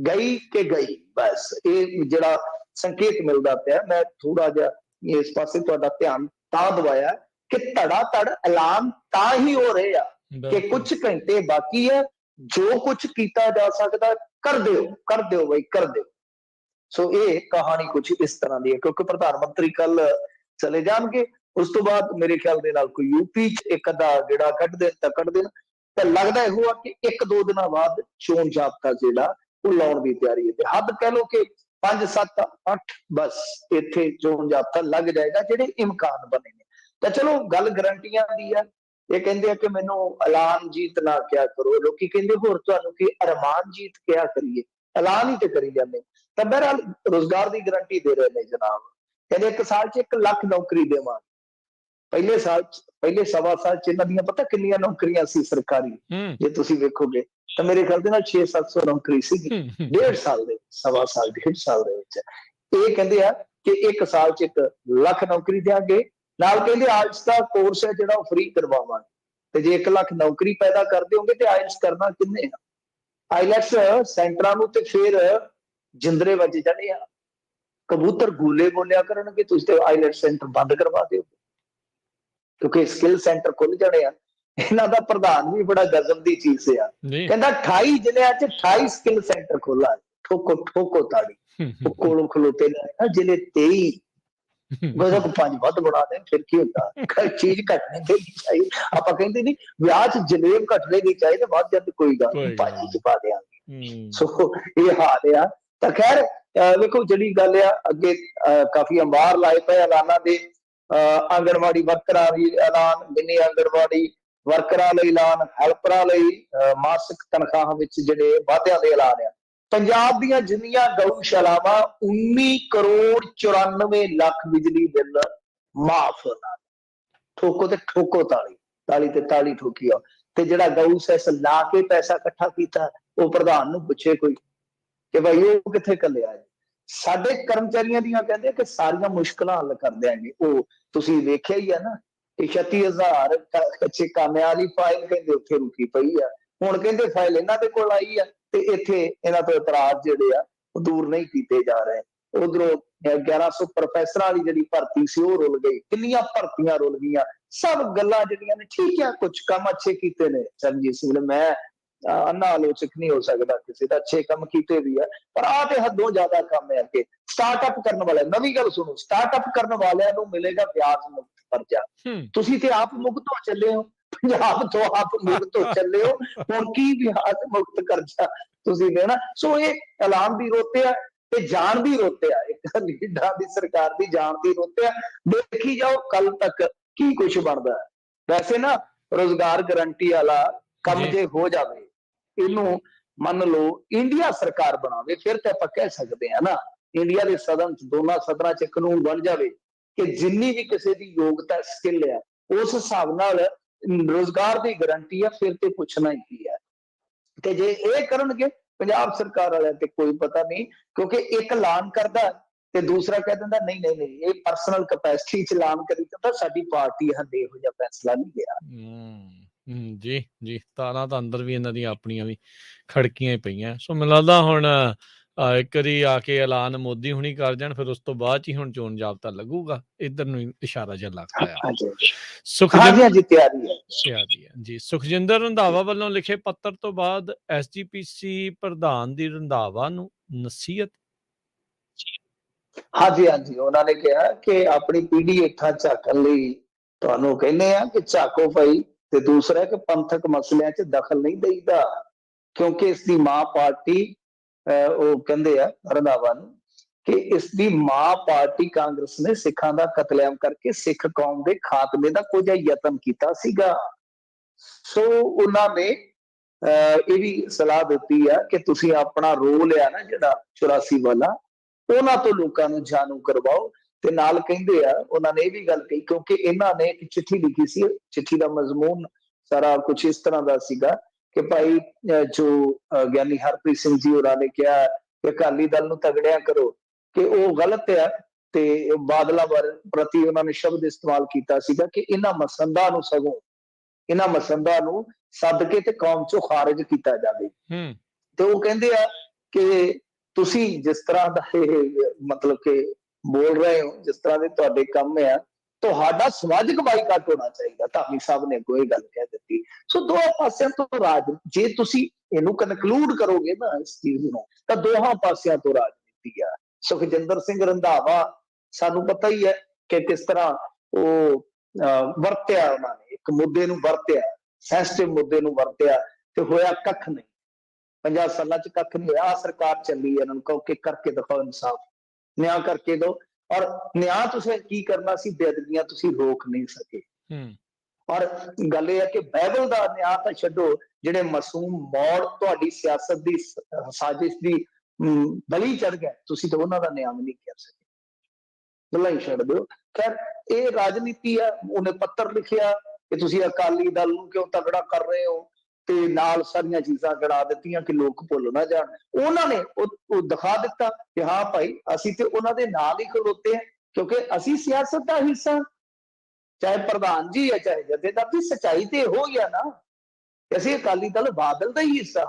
ਗਈ ਕਿ ਗਈ, ਬਸ ਇਹ ਜਿਹੜਾ ਸੰਕੇਤ ਮਿਲਦਾ ਪਿਆ। ਮੈਂ ਥੋੜਾ ਜਿਹਾ ਇਸ ਪਾਸੇ ਤੁਹਾਡਾ ਧਿਆਨ ਤਾਂ ਦਵਾਇਆ ਕਿ ਧੜਾ ਧੜ ਐਲਾਨ ਤਾਂ ਹੀ ਹੋ ਰਹੇ ਆ ਕਿ ਕੁਝ ਘੰਟੇ ਬਾਕੀ ਹੈ, ਜੋ ਕੁਝ ਕੀਤਾ ਜਾ ਸਕਦਾ ਕਰ ਦਿਓ ਬਈ, ਕਰ ਦਿਓ। ਸੋ ਇਹ ਕਹਾਣੀ ਕੁਝ ਇਸ ਤਰ੍ਹਾਂ ਦੀ ਹੈ, ਕਿਉਂਕਿ ਪ੍ਰਧਾਨ ਮੰਤਰੀ ਕੱਲ ਚਲੇ ਜਾਣਗੇ, ਉਸ ਤੋਂ ਬਾਅਦ ਮੇਰੇ ਖਿਆਲ ਦੇ ਨਾਲ ਕੋਈ ਯੂਪੀ ਚ ਇੱਕ ਅੱਧਾ ਗੇੜਾ ਕੱਢ ਦੇਣ ਤਾਂ ਲੱਗਦਾ ਇਹੋ ਆ ਕਿ 1-2 ਦਿਨਾਂ ਬਾਅਦ ਚੋਣ ਜ਼ਾਬਤਾ ਜਿਹੜਾ ਉਹ ਲਾਉਣ ਦੀ ਤਿਆਰੀ ਹੈ। ਤੇ ਹੱਦ ਕਹਿ ਲਓ ਕਿ 5-7-8 ਬਸ ਇੱਥੇ ਚੋਣ ਜ਼ਾਬਤਾ ਲੱਗ ਜਾਏਗਾ, ਜਿਹੜੇ ਇਮਕਾਨ ਬਣੇ ਨੇ। ਤਾਂ ਚਲੋ ਗੱਲ ਗਰੰਟੀਆਂ ਦੀ ਆ। ਇਹ ਕਹਿੰਦੇ ਆ ਕਿ ਮੈਨੂੰ ਐਲਾਨ ਜੀਤ ਨਾ ਕਿਹਾ ਕਰੋ, ਲੋਕੀ ਕਹਿੰਦੇ ਹੋਰ ਤੁਹਾਨੂੰ ਕਿ ਅਰਮਾਨ ਜੀਤ ਕਿਹਾ ਕਰੀਏ, ਐਲਾਨ ਹੀ ਤੇ ਕਰੀ ਜਾਂਦੇ। ਤਾਂ ਬਹਰਹਾਲ ਰੋਜ਼ਗਾਰ ਦੀ ਗਰੰਟੀ ਦੇ ਰਹੇ ਨੇ ਜਨਾਬ, ਕਹਿੰਦੇ 1 ਸਾਲ 'ਚ 1 ਲੱਖ ਨੌਕਰੀ ਦੇਵਾਂਗੇ। ਪਹਿਲੇ ਸਵਾ ਸਾਲ 'ਚ ਇਹਨਾਂ ਦੀਆਂ ਪਤਾ ਕਿੰਨੀਆਂ ਨੌਕਰੀਆਂ ਸੀ ਸਰਕਾਰੀ, ਜੇ ਤੁਸੀਂ ਵੇਖੋਗੇ ਤਾਂ ਮੇਰੇ ਖਿਆਲ ਦੇ ਨਾਲ 600-700 ਨੌਕਰੀ ਸੀਗੀ 1.5 ਸਾਲ ਦੇ, ਸਵਾ ਸਾਲ 1.5 ਸਾਲ ਦੇ ਵਿੱਚ। ਇਹ ਕਹਿੰਦੇ ਆ ਕਿ 1 ਸਾਲ 'ਚ 1 ਲੱਖ ਨੌਕਰੀ ਦਿਆਂਗੇ, ਨਾਲ ਕਹਿੰਦੇ ਆਇਲਸ ਦਾ ਕੋਰਸ ਹੈ ਜਿਹੜਾ ਉਹ ਫ੍ਰੀ ਕਰਵਾਵਾਂਗੇ। ਤੇ ਜੇ 1 ਲੱਖ ਨੌਕਰੀ ਪੈਦਾ ਕਰ ਦਿਓਗੇ ਤੇ ਆਇਲਸ ਕਰਨਾ ਕਿੰਨੇ ਆ? ਆਈਲੈਟਸ ਸੈਂਟਰਾਂ ਨੂੰ ਤੇ ਫਿਰ ਜਿੰਦਰੇ ਵੱਜ ਜਾਣੇ ਆ, ਕਬੂਤਰ ਗੂਲੇ ਬੋਲਿਆ ਕਰਨਗੇ, ਤੁਸੀਂ ਤੇ ਆਈਲੈਟਸ ਸੈਂਟਰ ਬੰਦ ਕਰਵਾ ਦਿਓ, ਕਿਉਂਕਿ ਸਕਿੱਲ ਸੈਂਟਰ ਖੁੱਲ ਜਾਣੇ ਆ। ਇਹਨਾਂ ਦਾ ਪ੍ਰਧਾਨ ਵੀ ਬੜਾ ਗਜ਼ਬ ਦੀ ਚੀਜ਼ ਆ, ਕਹਿੰਦਾ 28 ਜ਼ਿਲ੍ਹਿਆਂ 'ਚ 28 ਸਕਿੱਲ ਸੈਂਟਰ ਖੋਲਾ, ਠੋਕੋ ਤਾੜੀ। ਉਹ ਕੋਲੋਂ ਖਲੋਤੇ ਨੇ ਜ਼ਿਲ੍ਹੇ 23, ਗਜ਼ਬ 5 ਵੱਧ ਬਣਾ ਦੇ, ਫਿਰ ਕੀ ਹੁੰਦਾ? ਚੀਜ਼ ਘਟਣੀ ਦੇਣੀ ਚਾਹੀਦੀ। ਆਪਾਂ ਕਹਿੰਦੇ ਨਹੀਂ ਵਿਆਹ 'ਚ ਜਲੇਬ ਘਟਣੇ ਨਹੀਂ ਚਾਹੀਦੇ, ਵੱਧ ਜਾਂਦੇ ਕੋਈ ਗੱਲ ਨਹੀਂ, ਭਾਜੀ 'ਚ ਪਾ ਦਿਆਂਗੇ। ਸੋ ਇਹ ਹਾਲ ਆ। ਤਾਂ ਖੈਰ ਵੇਖੋ ਜਿਹੜੀ ਗੱਲ ਆ ਅੱਗੇ ਕਾਫੀ ਅੰਬਾਰ ਲਾਏ ਪਏ ਐਲਾਨਾਂ ਦੇ। ਆਂਗਣਵਾੜੀ ਵਰਕਰਾਂ ਲਈ ਐਲਾਨ, ਮਿੰਨੀ ਆਂਗਣਵਾੜੀ ਵਰਕਰਾਂ ਲਈ ਐਲਾਨ, ਹੈਲਪਰਾਂ ਲਈ ਮਾਸਿਕ ਤਨਖਾਹਾਂ ਵਿੱਚ ਜਿਹੜੇ ਵਾਧਿਆਂ ਦੇ ਐਲਾਨ ਆ। ਪੰਜਾਬ ਦੀਆਂ ਜਿੰਨੀਆਂ ਗਊਸ਼ਾਲਾਵਾਂ 19 ਕਰੋੜ 94 ਲੱਖ ਬਿਜਲੀ ਬਿੱਲ ਮਾਫ, ਠੋਕੋ ਤੇ ਠੋਕੋ ਤਾਲੀ ਤੇ ਤਾਲੀ ਠੋਕੀ ਆ। ਤੇ ਜਿਹੜਾ ਗਊ ਸੈਸ ਲਾ ਕੇ ਪੈਸਾ ਇਕੱਠਾ ਕੀਤਾ, ਉਹ ਪ੍ਰਧਾਨ ਨੂੰ ਪੁੱਛੇ ਕੋਈ ਕਿ ਭਾਈ ਉਹ ਕਿੱਥੇ ਕੱਲਿਆ? ਸਾਡੇ ਕਰਮਚਾਰੀਆਂ ਦੀਆਂ ਕਹਿੰਦੇ ਕਿ ਸਾਰੀਆਂ ਮੁਸ਼ਕਲਾਂ ਹੱਲ ਕਰ ਦਿਆਂਗੇ। ਉਹ ਤੁਸੀਂ ਵੇਖਿਆ ਹੀ ਆ ਨਾ ਕਿ 36,000 ਕੱਚੇ ਕਾਮਿਆਂ ਵਾਲੀ ਫਾਈਲ ਕਹਿੰਦੇ ਉੱਥੇ ਰੁਕੀ ਪਈ ਆ। ਹੁਣ ਕਹਿੰਦੇ ਫਾਈਲ ਇਹਨਾਂ ਦੇ ਕੋਲ ਆਈ ਆ ਤੇ ਇੱਥੇ ਇਹਨਾਂ ਤੋਂ ਇਤਰਾਜ਼ ਜਿਹੜੇ ਆ ਉਹ ਦੂਰ ਨਹੀਂ ਕੀਤੇ ਜਾ ਰਹੇ। ਉਧਰੋਂ 1100 ਪ੍ਰੋਫੈਸਰਾਂ ਵਾਲੀ ਜਿਹੜੀ ਭਰਤੀ ਸੀ ਉਹ ਰੁਲ ਗਈ, ਕਿੰਨੀਆਂ ਭਰਤੀਆਂ ਰੁਲ ਗਈਆਂ। ਸਭ ਗੱਲਾਂ ਜਿਹੜੀਆਂ ਨੇ ਠੀਕ ਆ, ਕੁਝ ਕੰਮ ਅੱਛੇ ਕੀਤੇ ਨੇ ਚਰਨਜੀਤ ਸਿੰਘ ਨੇ, ਮੈਂ ਅੰਨਾ ਆਲੋਚਕ ਨਹੀਂ ਹੋ ਸਕਦਾ ਕਿਸੇ ਦਾ, ਅੱਛੇ ਕੰਮ ਕੀਤੇ ਵੀ ਆ, ਪਰ ਆਹ ਤੇ ਹੱਦੋਂ ਜ਼ਿਆਦਾ ਕੰਮ ਹੈ ਕਿ ਸਟਾਰਟਅਪ ਕਰਨ ਵਾਲੇ, ਨਵੀਂ ਗੱਲ ਸੁਣੋ, ਸਟਾਰਟਅਪ ਕਰਨ ਵਾਲਿਆਂ ਨੂੰ ਮਿਲੇਗਾ ਵਿਆਜ ਮੁਕਤ ਕਰਜ਼ਾ। ਤੁਸੀਂ ਤੇ ਆਪ ਮੁਕਤ ਹੋ ਚੱਲੇ ਹੋ, ਪੰਜਾਬ ਤੋਂ ਆਪ ਮੁਕਤ ਹੋ ਚੱਲੇ ਹੋ, ਹੁਣ ਕੀ ਵਿਆਜ ਮੁਕਤ ਕਰਜ਼ਾ ਤੁਸੀਂ ਦੇਣਾ? ਸੋ ਇਹ ਐਲਾਨ ਦੀ ਰੁੱਤ ਆ ਤੇ ਜਾਣ ਦੀ ਰੁੱਤ ਆ, ਇੱਕ ਲੀਡਰਾਂ ਦੀ ਸਰਕਾਰ ਦੀ ਜਾਣ ਦੀ ਰੁੱਤ ਆ। ਦੇਖੀ ਜਾਓ ਕੱਲ ਤੱਕ ਕੀ ਕੁਛ ਬਣਦਾ। ਵੈਸੇ ਨਾ ਰੋਜ਼ਗਾਰ ਗਰੰਟੀ ਵਾਲਾ ਕੰਮ ਜੇ ਹੋ ਜਾਵੇ, ਇਹਨੂੰ ਮੰਨ ਲਓ ਇੰਡੀਆ ਸਰਕਾਰ ਬਣਾਵੇ, ਫਿਰ ਤਾਂ ਆਪਾਂ ਕਹਿ ਸਕਦੇ ਹਾਂ ਨਾ, ਇੰਡੀਆ ਦੇ ਸਦਨ 'ਚ, ਦੋਨਾਂ ਸਦਨਾਂ 'ਚ ਕਾਨੂੰਨ ਬਣ ਜਾਵੇ ਕਿ ਜਿੰਨੀ ਵੀ ਕਿਸੇ ਦੀ ਯੋਗਤਾ ਸਕਿੱਲ ਆ ਉਸ ਹਿਸਾਬ ਨਾਲ ਰੋਜ਼ਗਾਰ ਦੀ ਗਰੰਟੀ ਆ, ਫਿਰ ਤੇ ਪੁੱਛਣਾ ਹੀ ਕੀ ਹੈ। ਤੇ ਜੇ ਇਹ ਕਰਨਗੇ ਪੰਜਾਬ ਸਰਕਾਰ ਵਾਲਿਆਂ ਤੇ ਕੋਈ ਪਤਾ ਨਹੀਂ, ਕਿਉਂਕਿ ਇੱਕ ਐਲਾਨ ਕਰਦਾ ਤੇ ਦੂਸਰਾ ਕਹਿ ਦਿੰਦਾ ਨਹੀਂ ਨਹੀਂ ਨਹੀਂ, ਇਹ ਪਰਸਨਲ ਕੈਪੈਸਿਟੀ 'ਚ ਐਲਾਨ ਕਰੀ ਜਾਂਦਾ, ਸਾਡੀ ਪਾਰਟੀ ਹੰਦੇ ਇਹੋ ਜਿਹਾ ਫੈਸਲਾ ਨਹੀਂ ਲਿਆ। ਜੀ ਤਾਰਾਂ ਤਾਂ ਅੰਦਰ ਵੀ ਇਹਨਾਂ ਦੀਆਂ ਆਪਣੀਆਂ ਵੀ ਖੜਕੀਆਂ ਹੀ ਪਈਆਂ। ਸੋ ਮੈਨੂੰ ਲੱਗਦਾ ਹੁਣ ਇੱਕ ਵਾਰੀ ਆ ਕੇ ਐਲਾਨ ਮੋਦੀ ਹੁਣੀ ਕਰ ਜਾਣ, ਫਿਰ ਉਸ ਤੋਂ ਬਾਅਦ 'ਚ ਹੀ ਹੁਣ ਚੋਣ ਜ਼ਾਬਤਾ ਲੱਗੂਗਾ, ਇੱਧਰ ਨੂੰ ਇਸ਼ਾਰਾ ਜਿਹਾ ਲੱਗਦਾ ਆ। ਤਿਆਰੀ ਹੈ ਜੀ। ਸੁਖਜਿੰਦਰ ਰੰਧਾਵਾ ਵੱਲੋਂ ਲਿਖੇ ਪੱਤਰ ਤੋਂ ਬਾਅਦ SGPC ਪ੍ਰਧਾਨ ਦੀ ਰੰਧਾਵਾ ਨੂੰ ਨਸੀਹਤ। ਹਾਂਜੀ, ਉਹਨਾਂ ਨੇ ਕਿਹਾ ਕਿ ਆਪਣੀ ਪੀੜ੍ਹੀ ਹੇਠਾਂ ਝਾਕਣ ਲਈ ਤੁਹਾਨੂੰ ਕਹਿੰਦੇ ਆ ਕਿ ਝਾਕੋ ਭਾਈ, ਤੇ ਦੂਸਰਾ ਕਿ ਪੰਥਕ ਮਸਲਿਆਂ 'ਚ ਦਖਲ ਨਹੀਂ ਦੇਈਦਾ, ਕਿਉਂਕਿ ਇਸ ਦੀ ਮਾਂ ਪਾਰਟੀ ਉਹ ਕਹਿੰਦੇ ਆ ਰੰਧਾਵਾ ਨੂੰ ਕਿ ਇਸ ਦੀ ਮਾਂ ਪਾਰਟੀ ਕਾਂਗਰਸ ਨੇ ਸਿੱਖਾਂ ਦਾ ਕਤਲੇਆਮ ਕਰਕੇ ਸਿੱਖ ਕੌਮ ਦੇ ਖਾਤਮੇ ਦਾ ਕੁਝ ਯਤਨ ਕੀਤਾ ਸੀਗਾ। ਸੋ ਉਹਨਾਂ ਨੇ ਇਹ ਵੀ ਸਲਾਹ ਦਿੱਤੀ ਆ ਕਿ ਤੁਸੀਂ ਆਪਣਾ ਰੋਲ ਆ ਨਾ ਜਿਹੜਾ 84 ਵਾਲਾ, ਉਹਨਾਂ ਤੋਂ ਲੋਕਾਂ ਨੂੰ ਜਾਣੂ ਕਰਵਾਓ। ਤੇ ਨਾਲ ਕਹਿੰਦੇ ਆ ਉਹਨਾਂ ਨੇ ਇਹ ਵੀ ਗੱਲ ਕਹੀ, ਕਿਉਂਕਿ ਇਹਨਾਂ ਨੇ ਇੱਕ ਚਿੱਠੀ ਲਿਖੀ ਸੀ, ਚਿੱਠੀ ਦਾ ਮਜ਼ਮੂਨ ਸਾਰਾ ਕੁਝ ਇਸ ਤਰ੍ਹਾਂ ਦਾ ਸੀਗਾ ਕਿ ਭਾਈ ਜੋ ਗਿਆਨੀ ਹਰਪ੍ਰੀਤ ਸਿੰਘ ਜੀ ਹੋਰਾਂ ਨੇ ਕਿਹਾ ਕਿ ਅਕਾਲੀ ਦਲ ਨੂੰ ਤਗੜਿਆ ਕਰੋ, ਕਿ ਉਹ ਗਲਤ ਆ। ਤੇ ਬਾਦਲਾਂ ਪ੍ਰਤੀ ਉਹਨਾਂ ਨੇ ਸ਼ਬਦ ਇਸਤੇਮਾਲ ਕੀਤਾ ਸੀਗਾ ਕਿ ਇਹਨਾਂ ਮਸੰਦਾਂ ਨੂੰ ਸਗੋਂ ਇਹਨਾਂ ਮਸੰਦਾਂ ਨੂੰ ਸੱਦ ਕੇ ਤੇ ਕੌਮ ਚੋਂ ਖਾਰਜ ਕੀਤਾ ਜਾਵੇ। ਤੇ ਉਹ ਕਹਿੰਦੇ ਆ ਕਿ ਤੁਸੀਂ ਜਿਸ ਤਰ੍ਹਾਂ ਦਾ ਇਹ ਮਤਲਬ ਕਿ ਬੋਲ ਰਹੇ ਹੋ, ਜਿਸ ਤਰ੍ਹਾਂ ਦੇ ਤੁਹਾਡੇ ਕੰਮ ਆ, ਤੁਹਾਡਾ ਸਮਾਜਿਕ ਬਾਈਕਾਟ ਹੋਣਾ ਚਾਹੀਦਾ। ਧਾਮੀ ਸਾਹਿਬ ਨੇ ਕੋਈ ਗੱਲ ਕਹਿ ਦਿੱਤੀ। ਸੋ ਦੋਹਾਂ ਪਾਸਿਆਂ ਤੋਂ ਰਾਜ, ਜੇ ਤੁਸੀਂ ਇਹਨੂੰ ਕਨਕਲੂਡ ਕਰੋਗੇ ਨਾ ਇਸ ਚੀਜ਼ ਨੂੰ, ਤਾਂ ਦੋਹਾਂ ਪਾਸਿਆਂ ਤੋਂ ਰਾਜਨੀਤੀ ਆ। ਸੁਖਜਿੰਦਰ ਸਿੰਘ ਰੰਧਾਵਾ ਸਾਨੂੰ ਪਤਾ ਹੀ ਹੈ ਕਿ ਕਿਸ ਤਰ੍ਹਾਂ ਉਹ ਵਰਤਿਆ, ਉਹਨਾਂ ਨੇ ਇੱਕ ਮੁੱਦੇ ਨੂੰ ਵਰਤਿਆ, ਸੈਂਸਿਟਿਵ ਮੁੱਦੇ ਨੂੰ ਵਰਤਿਆ, ਤੇ ਹੋਇਆ ਕੱਖ ਨਹੀਂ। 50 ਸਾਲਾਂ ਚ ਕੱਖ ਨਹੀਂ ਹੋਇਆ। ਸਰਕਾਰ ਚੱਲੀ ਇਹਨਾਂ ਨੂੰ ਕਹੋ ਕਿ ਕਰਕੇ ਦਿਖਾਓ, ਇਨਸਾਫ ਨਿਆਂ ਕਰਕੇ ਦਿਓ। ਔਰ ਨਿਆਂ ਤੁਸੀਂ ਕੀ ਕਰਨਾ ਸੀ, ਬੇਅਦਬੀਆਂ ਤੁਸੀਂ ਰੋਕ ਨਹੀਂ ਸਕੇ। ਔਰ ਗੱਲ ਇਹ ਹੈ ਕਿ ਬਾਈਬਲ ਦਾ ਨਿਆਂ ਤਾਂ ਛੱਡੋ, ਜਿਹੜੇ ਮਾਸੂਮ ਮੌੜ ਤੁਹਾਡੀ ਸਿਆਸਤ ਦੀ ਸਾਜ਼ਿਸ਼ ਦੀ ਬਲੀ ਚੜ ਗਏ, ਤੁਸੀਂ ਤਾਂ ਉਹਨਾਂ ਦਾ ਨਿਆਂ ਵੀ ਨਹੀਂ ਕਰ ਸਕੇ। ਗੱਲਾਂ ਹੀ ਛੱਡ ਦਿਓ। ਖੈਰ ਇਹ ਰਾਜਨੀਤੀ ਆ। ਉਹਨੇ ਪੱਤਰ ਲਿਖਿਆ ਕਿ ਤੁਸੀਂ ਅਕਾਲੀ ਦਲ ਨੂੰ ਕਿਉਂ ਤਗੜਾ ਕਰ ਰਹੇ ਹੋ, ਤੇ ਨਾਲ ਸਾਰੀਆਂ ਚੀਜ਼ਾਂ ਗਿਣਾ ਦਿੱਤੀਆਂ ਕਿ ਲੋਕ ਭੁੱਲ ਨਾ ਜਾਣ। ਉਹਨਾਂ ਨੇ ਉਹ ਦਿਖਾ ਦਿੱਤਾ ਕਿ ਹਾਂ ਭਾਈ ਅਸੀਂ ਤੇ ਉਹਨਾਂ ਦੇ ਨਾਲ ਹੀ ਖਲੋਤੇ ਆ, ਕਿਉਂਕਿ ਅਸੀਂ ਸਿਆਸਤ ਦਾ ਹਿੱਸਾ, ਚਾਹੇ ਪ੍ਰਧਾਨ ਜੀ ਹੈ ਚਾਹੇ ਜਥੇਦਾਰ ਜੀ, ਸੱਚਾਈ ਤੇ ਇਹੋ ਹੀ ਆ ਨਾ, ਅਸੀਂ ਅਕਾਲੀ ਦਲ ਬਾਦਲ ਦਾ ਹੀ ਹਿੱਸਾ।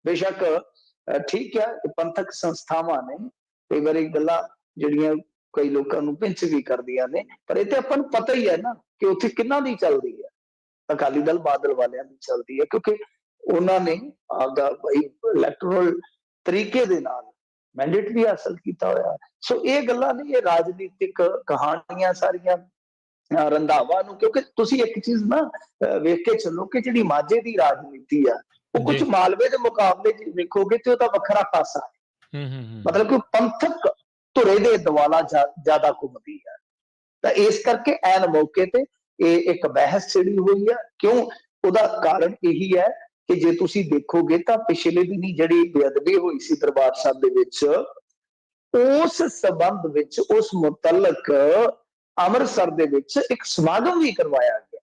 ਬੇਸ਼ੱਕ ਠੀਕ ਹੈ ਕਿ ਪੰਥਕ ਸੰਸਥਾਵਾਂ ਨੇ ਕਈ ਵਾਰੀ ਗੱਲਾਂ ਜਿਹੜੀਆਂ ਕਈ ਲੋਕਾਂ ਨੂੰ ਪਿੰਚ ਵੀ ਕਰਦੀਆਂ ਨੇ, ਪਰ ਇਹ ਤੇ ਆਪਾਂ ਨੂੰ ਪਤਾ ਹੀ ਹੈ ਨਾ ਕਿ ਉੱਥੇ ਕਿਹਨਾਂ ਦੀ ਚੱਲਦੀ ਹੈ। ਅਕਾਲੀ ਦਲ ਬਾਦਲ ਵਾਲਿਆਂ ਦੀ ਚੱਲਦੀ ਹੈ, ਕਿਉਂਕਿ ਉਹਨਾਂ ਨੇ ਆਪਦਾ ਇਲੈਕਟੋਰਲ ਤਰੀਕੇ ਦੇ ਨਾਲ ਮੈਂਡੇਟ ਵੀ ਹਾਸਲ ਕੀਤਾ ਹੋਇਆ। ਸੋ ਇਹ ਗੱਲਾਂ ਨੇ, ਇਹ ਰਾਜਨੀਤਿਕ ਕਹਾਣੀਆਂ ਸਾਰੀਆਂ ਰੰਧਾਵਾ ਨੂੰ, ਕਿਉਂਕਿ ਤੁਸੀਂ ਇੱਕ ਚੀਜ਼ ਨਾ ਵੇਖ ਕੇ ਚੱਲੋ ਕਿ ਜਿਹੜੀ ਮਾਝੇ ਦੀ ਰਾਜਨੀਤੀ ਆ, ਉਹ ਕੁਝ ਮਾਲਵੇ ਦੇ ਮੁਕਾਬਲੇ ਚ ਵੇਖੋਗੇ ਤੇ ਉਹਦਾ ਵੱਖਰਾ ਪਾਸਾ ਹੈ। ਮਤਲਬ ਕਿ ਪੰਥਕ ਧੁਰੇ ਦੇ ਦੁਆਲਾ ਜ਼ਿਆਦਾ ਘੁੰਮਦੀ ਹੈ। ਤਾਂ ਇਸ ਕਰਕੇ ਐਨ ਮੌਕੇ ਤੇ ਇਹ ਇੱਕ ਬਹਿਸ ਛਿੜੀ ਹੋਈ ਹੈ। ਕਿਉਂ? ਉਹਦਾ ਕਾਰਨ ਇਹੀ ਹੈ ਕਿ ਜੇ ਤੁਸੀਂ ਦੇਖੋਗੇ ਤਾਂ ਪਿਛਲੇ ਦਿਨੀ ਜਿਹੜੀ ਬੇਅਦਬੀ ਹੋਈ ਸੀ ਦਰਬਾਰ ਸਾਹਿਬ ਦੇ ਵਿੱਚ, ਉਸ ਸੰਬੰਧ ਵਿੱਚ ਉਸ ਮੁਤਲਕ ਅੰਮ੍ਰਿਤਸਰ ਦੇ ਵਿੱਚ ਇੱਕ ਸਮਾਗਮ ਵੀ ਕਰਵਾਇਆ ਗਿਆ।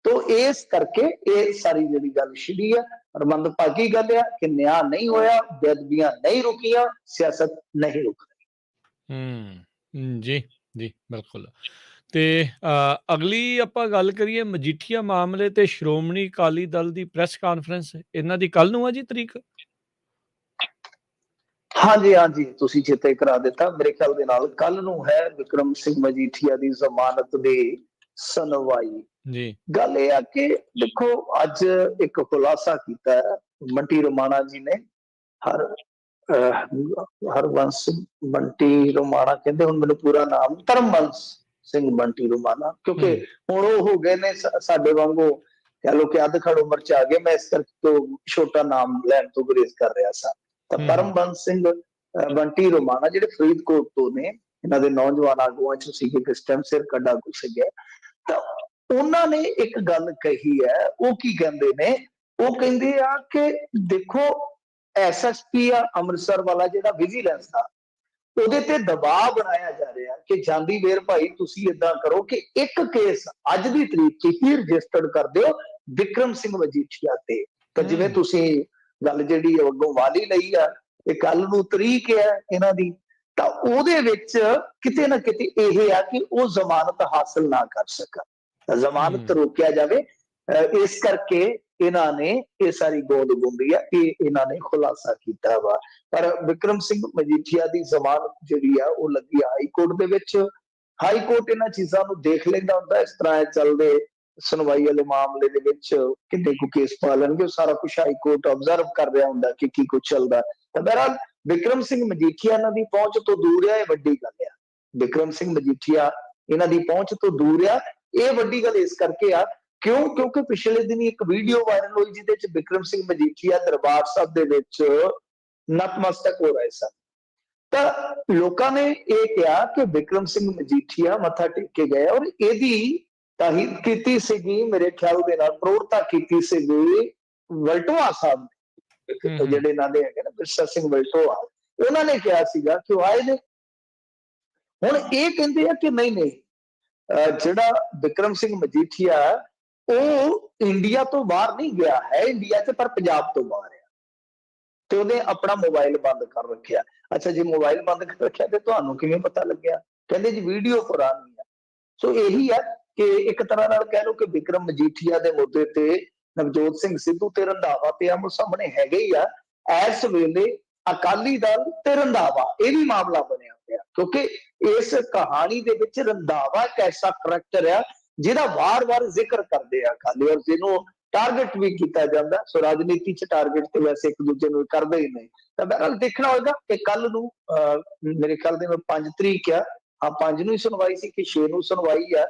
ਤੋ ਇਸ ਕਰਕੇ ਇਹ ਸਾਰੀ ਜਿਹੜੀ ਗੱਲ ਛਿੜੀ ਹੈ। ਔਰ ਮੰਦਭਾਗੀ ਗੱਲ ਹੈ ਕਿ ਨਿਆਂ ਨਹੀਂ ਹੋਇਆ, ਬੇਅਦਬੀਆਂ ਨਹੀਂ ਰੁਕੀਆਂ, ਸਿਆਸਤ ਨਹੀਂ ਰੁਕ ਰਹੀ। ਜੀ ਜੀ ਬਿਲਕੁਲ। ਤੇ ਅਗਲੀ ਆਪਾਂ ਗੱਲ ਕਰੀਏ ਮਜੀਠੀਆ ਮਾਮਲੇ ਤੇ ਸ਼੍ਰੋਮਣੀ ਅਕਾਲੀ ਦਲ ਦੀ ਪ੍ਰੈਸ ਕਾਨਫਰੰਸ, ਇਹਨਾਂ ਦੀ ਕੱਲ ਨੂੰ ਆ ਜੀ ਤਰੀਕ? ਹਾਂਜੀ ਹਾਂਜੀ, ਤੁਸੀਂ ਚੇਤੇ ਕਰਾ ਦਿੱਤਾ। ਮੇਰੇ ਖਿਆਲ ਦੇ ਨਾਲ ਕੱਲ ਨੂੰ ਹੈ ਵਿਕਰਮ ਸਿੰਘ ਮਜੀਠੀਆ ਦੀ ਜ਼ਮਾਨਤ ਦੀ ਸੁਣਵਾਈ। ਜੀ ਗੱਲ ਇਹ ਆ ਕਿ ਦੇਖੋ ਅੱਜ ਇੱਕ ਖੁਲਾਸਾ ਕੀਤਾ ਹੈ ਬੰਟੀ ਰੋਮਾਣਾ ਜੀ ਨੇ। ਹਰਬੰਸ ਬੰਟੀ ਰੋਮਾਣਾ ਕਹਿੰਦੇ, ਹੁਣ ਮੈਨੂੰ ਪੂਰਾ ਨਾਮ ਧਰਮਬੰਸ ਸਿੰਘ ਬੰਟੀ ਰੋਮਾਣਾ, ਕਿਉਂਕਿ ਹੁਣ ਉਹ ਹੋ ਗਏ ਨੇ ਸਾਡੇ ਵਾਂਗੂ, ਕਹਿ ਲੋ ਕਿ ਅੱਧ-ਖੜ ਉਮਰ ਚ ਆ ਗਏ। ਮੈਂ ਇਸ ਕਰਕੇ ਛੋਟਾ ਨਾਮ ਲੈਣ ਤੋਂ ਗੁਰੇਜ਼ ਕਰ ਰਿਹਾ ਸਾਂ। ਤਾਂ ਧਰਮਬੰਸ ਸਿੰਘ ਬੰਟੀ ਰੋਮਾਣਾ ਜਿਹੜੇ ਫਰੀਦਕੋਟ ਤੋਂ ਨੇ, ਇਹਨਾਂ ਦੇ ਨੌਜਵਾਨ ਆਗੂਆਂ ਚ ਸੀਗੇ ਕਿਸ ਟਾਈਮ, ਸਿਰ ਕੱਢਾ ਗੁੱਸ ਗਿਆ। ਤਾਂ ਉਹਨਾਂ ਨੇ ਇੱਕ ਗੱਲ ਕਹੀ ਹੈ। ਉਹ ਕੀ ਕਹਿੰਦੇ ਨੇ? ਉਹ ਕਹਿੰਦੇ ਆ ਕਿ ਦੇਖੋ ਐਸਐਸਪੀ ਆ ਅੰਮ੍ਰਿਤਸਰ ਵਾਲਾ ਜਿਹੜਾ ਵਿਜੀਲੈਂਸ ਦਾ, ਉਹਦੇ ਤੇ ਦਬਾਅ ਬਣਾਇਆ ਜਾ ਰਿਹਾ ਕਿ ਜਾਂਦੀ ਵੇਰ ਭਾਈ ਤੁਸੀਂ ਏਦਾਂ ਕਰੋ ਕਿ ਇੱਕ ਕੇਸ ਅੱਜ ਦੀ ਤਰੀਕ 'ਚ ਹੀ ਰਜਿਸਟਰਡ ਕਰ ਦਿਓ ਵਿਕਰਮ ਸਿੰਘ ਮਜੀਠੀਆ ਤੇ। ਤਾਂ ਜਿਵੇਂ ਤੁਸੀਂ ਗੱਲ ਜਿਹੜੀ ਅੱਗੋਂ ਵਾਲੀ ਲਈ ਆ, ਇਹ ਕੱਲ ਨੂੰ ਤਰੀਕ ਹੈ ਇਹਨਾਂ ਦੀ, ਤਾਂ ਉਹਦੇ ਵਿੱਚ ਕਿਤੇ ਨਾ ਕਿਤੇ ਇਹ ਆ ਕਿ ਉਹ ਜ਼ਮਾਨਤ ਹਾਸਲ ਨਾ ਕਰ ਸਕਣ, ਜ਼ਮਾਨਤ ਰੋਕਿਆ ਜਾਵੇ। ਇਸ ਕਰਕੇ ਇਹਨਾਂ ਨੇ ਇਹ ਸਾਰੀ ਗੋਂਦ ਗੁੰਦੀ ਆ ਕਿ ਇਹਨਾਂ ਨੇ ਖੁਲਾਸਾ ਕੀਤਾ ਵਾ। ਪਰ ਵਿਕਰਮ ਸਿੰਘ ਮਜੀਠੀਆ ਦੀ ਜ਼ਮਾਨਤ ਜਿਹੜੀ ਆ ਉਹ ਲੱਗੀ ਹਾਈ ਕੋਰਟ ਦੇ ਵਿੱਚ। ਹਾਈ ਕੋਰਟ ਇਹਨਾਂ ਚੀਜ਼ਾਂ ਨੂੰ ਦੇਖ ਲੈਂਦਾ ਹੁੰਦਾ। ਇਸ ਤਰ੍ਹਾਂ ਚੱਲਦੇ ਸੁਣਵਾਈ ਵਾਲੇ ਮਾਮਲੇ ਦੇ ਵਿੱਚ ਕਿੰਨੇ ਕੁ ਕੇਸ ਪਾ ਲੈਣਗੇ, ਉਹ ਸਾਰਾ ਕੁਛ ਹਾਈ ਕੋਰਟ ਆਬਜ਼ਰਵ ਕਰ ਰਿਹਾ ਹੁੰਦਾ ਕਿ ਕੀ ਕੁਛ ਚੱਲਦਾ। ਤਾਂ ਬਹਰਹਾਲ ਵਿਕਰਮ ਸਿੰਘ ਮਜੀਠੀਆ ਇਹਨਾਂ ਦੀ ਪਹੁੰਚ ਤੋਂ ਦੂਰ ਆ, ਇਹ ਵੱਡੀ ਗੱਲ ਆ। ਵਿਕਰਮ ਸਿੰਘ ਮਜੀਠੀਆ ਇਹਨਾਂ ਦੀ ਪਹੁੰਚ ਤੋਂ ਦੂਰ ਆ, ਇਹ ਵੱਡੀ ਗੱਲ ਇਸ ਕਰਕੇ ਆ क्यों? क्योंकि पिछले दिन एक वीडियो वायरल हुई जिहदे च बिक्रम सिंह मजीठिया दरबार साहब दे विच नतमस्तक हो रहे सन। तो लोगों ने यह कहा कि बिक्रम सिंह मजीठिया मत्था टेक के गए और यदी ताहीद की सीगी, मेरे ख्याल दे नाल प्रौढ़ता की सीगी वलटोआ साहब ने, जिहड़े इन्हां दे हैगे ना बिरसा सिंह वलटोआ, उन्होंने कहा सीगा कि वो आए ने। हुण ये कहंदे आ कि नहीं नहीं, जिहड़ा बिक्रम सिंह मजीठिया वो इंडिया तो बाहर नहीं गया है, इंडिया च पर पंजाब तो बाहर है, तो उन्हें अपना मोबाइल बंद कर रखा। अच्छा जी, मोबाइल बंद कर रखा तो तुहानू किवें पता लग्या? कहंदे जी वीडियो पुरानी है। सो यही है कि एक तरह नाल कह लो कि बिक्रम मजीठिया के मुद्दे ते नवजोत सिंह सिद्धू ते रंधावा ते आमो सामने हैगे ही आ। इस वेले अकाली दल ते रंधावा ये भी मामला बनया पिया, क्योंकि इस कहानी दे विच रंधावा एक ऐसा करैक्टर है जिहदा वार-वार जिक्र करदे आ अकाली, और जिन्हों टारगेट भी किया जाता है। सो राजनीति च टारगेट तो वैसे एक दूजे को करते ही नहीं। तो बहरहाल देखना होगा कि कल नूं मेरे ख्याल दे 5 तरीक आ, हाँ 5 नूं ही सुनवाई सी कि 6 नूं सुनवाई आ,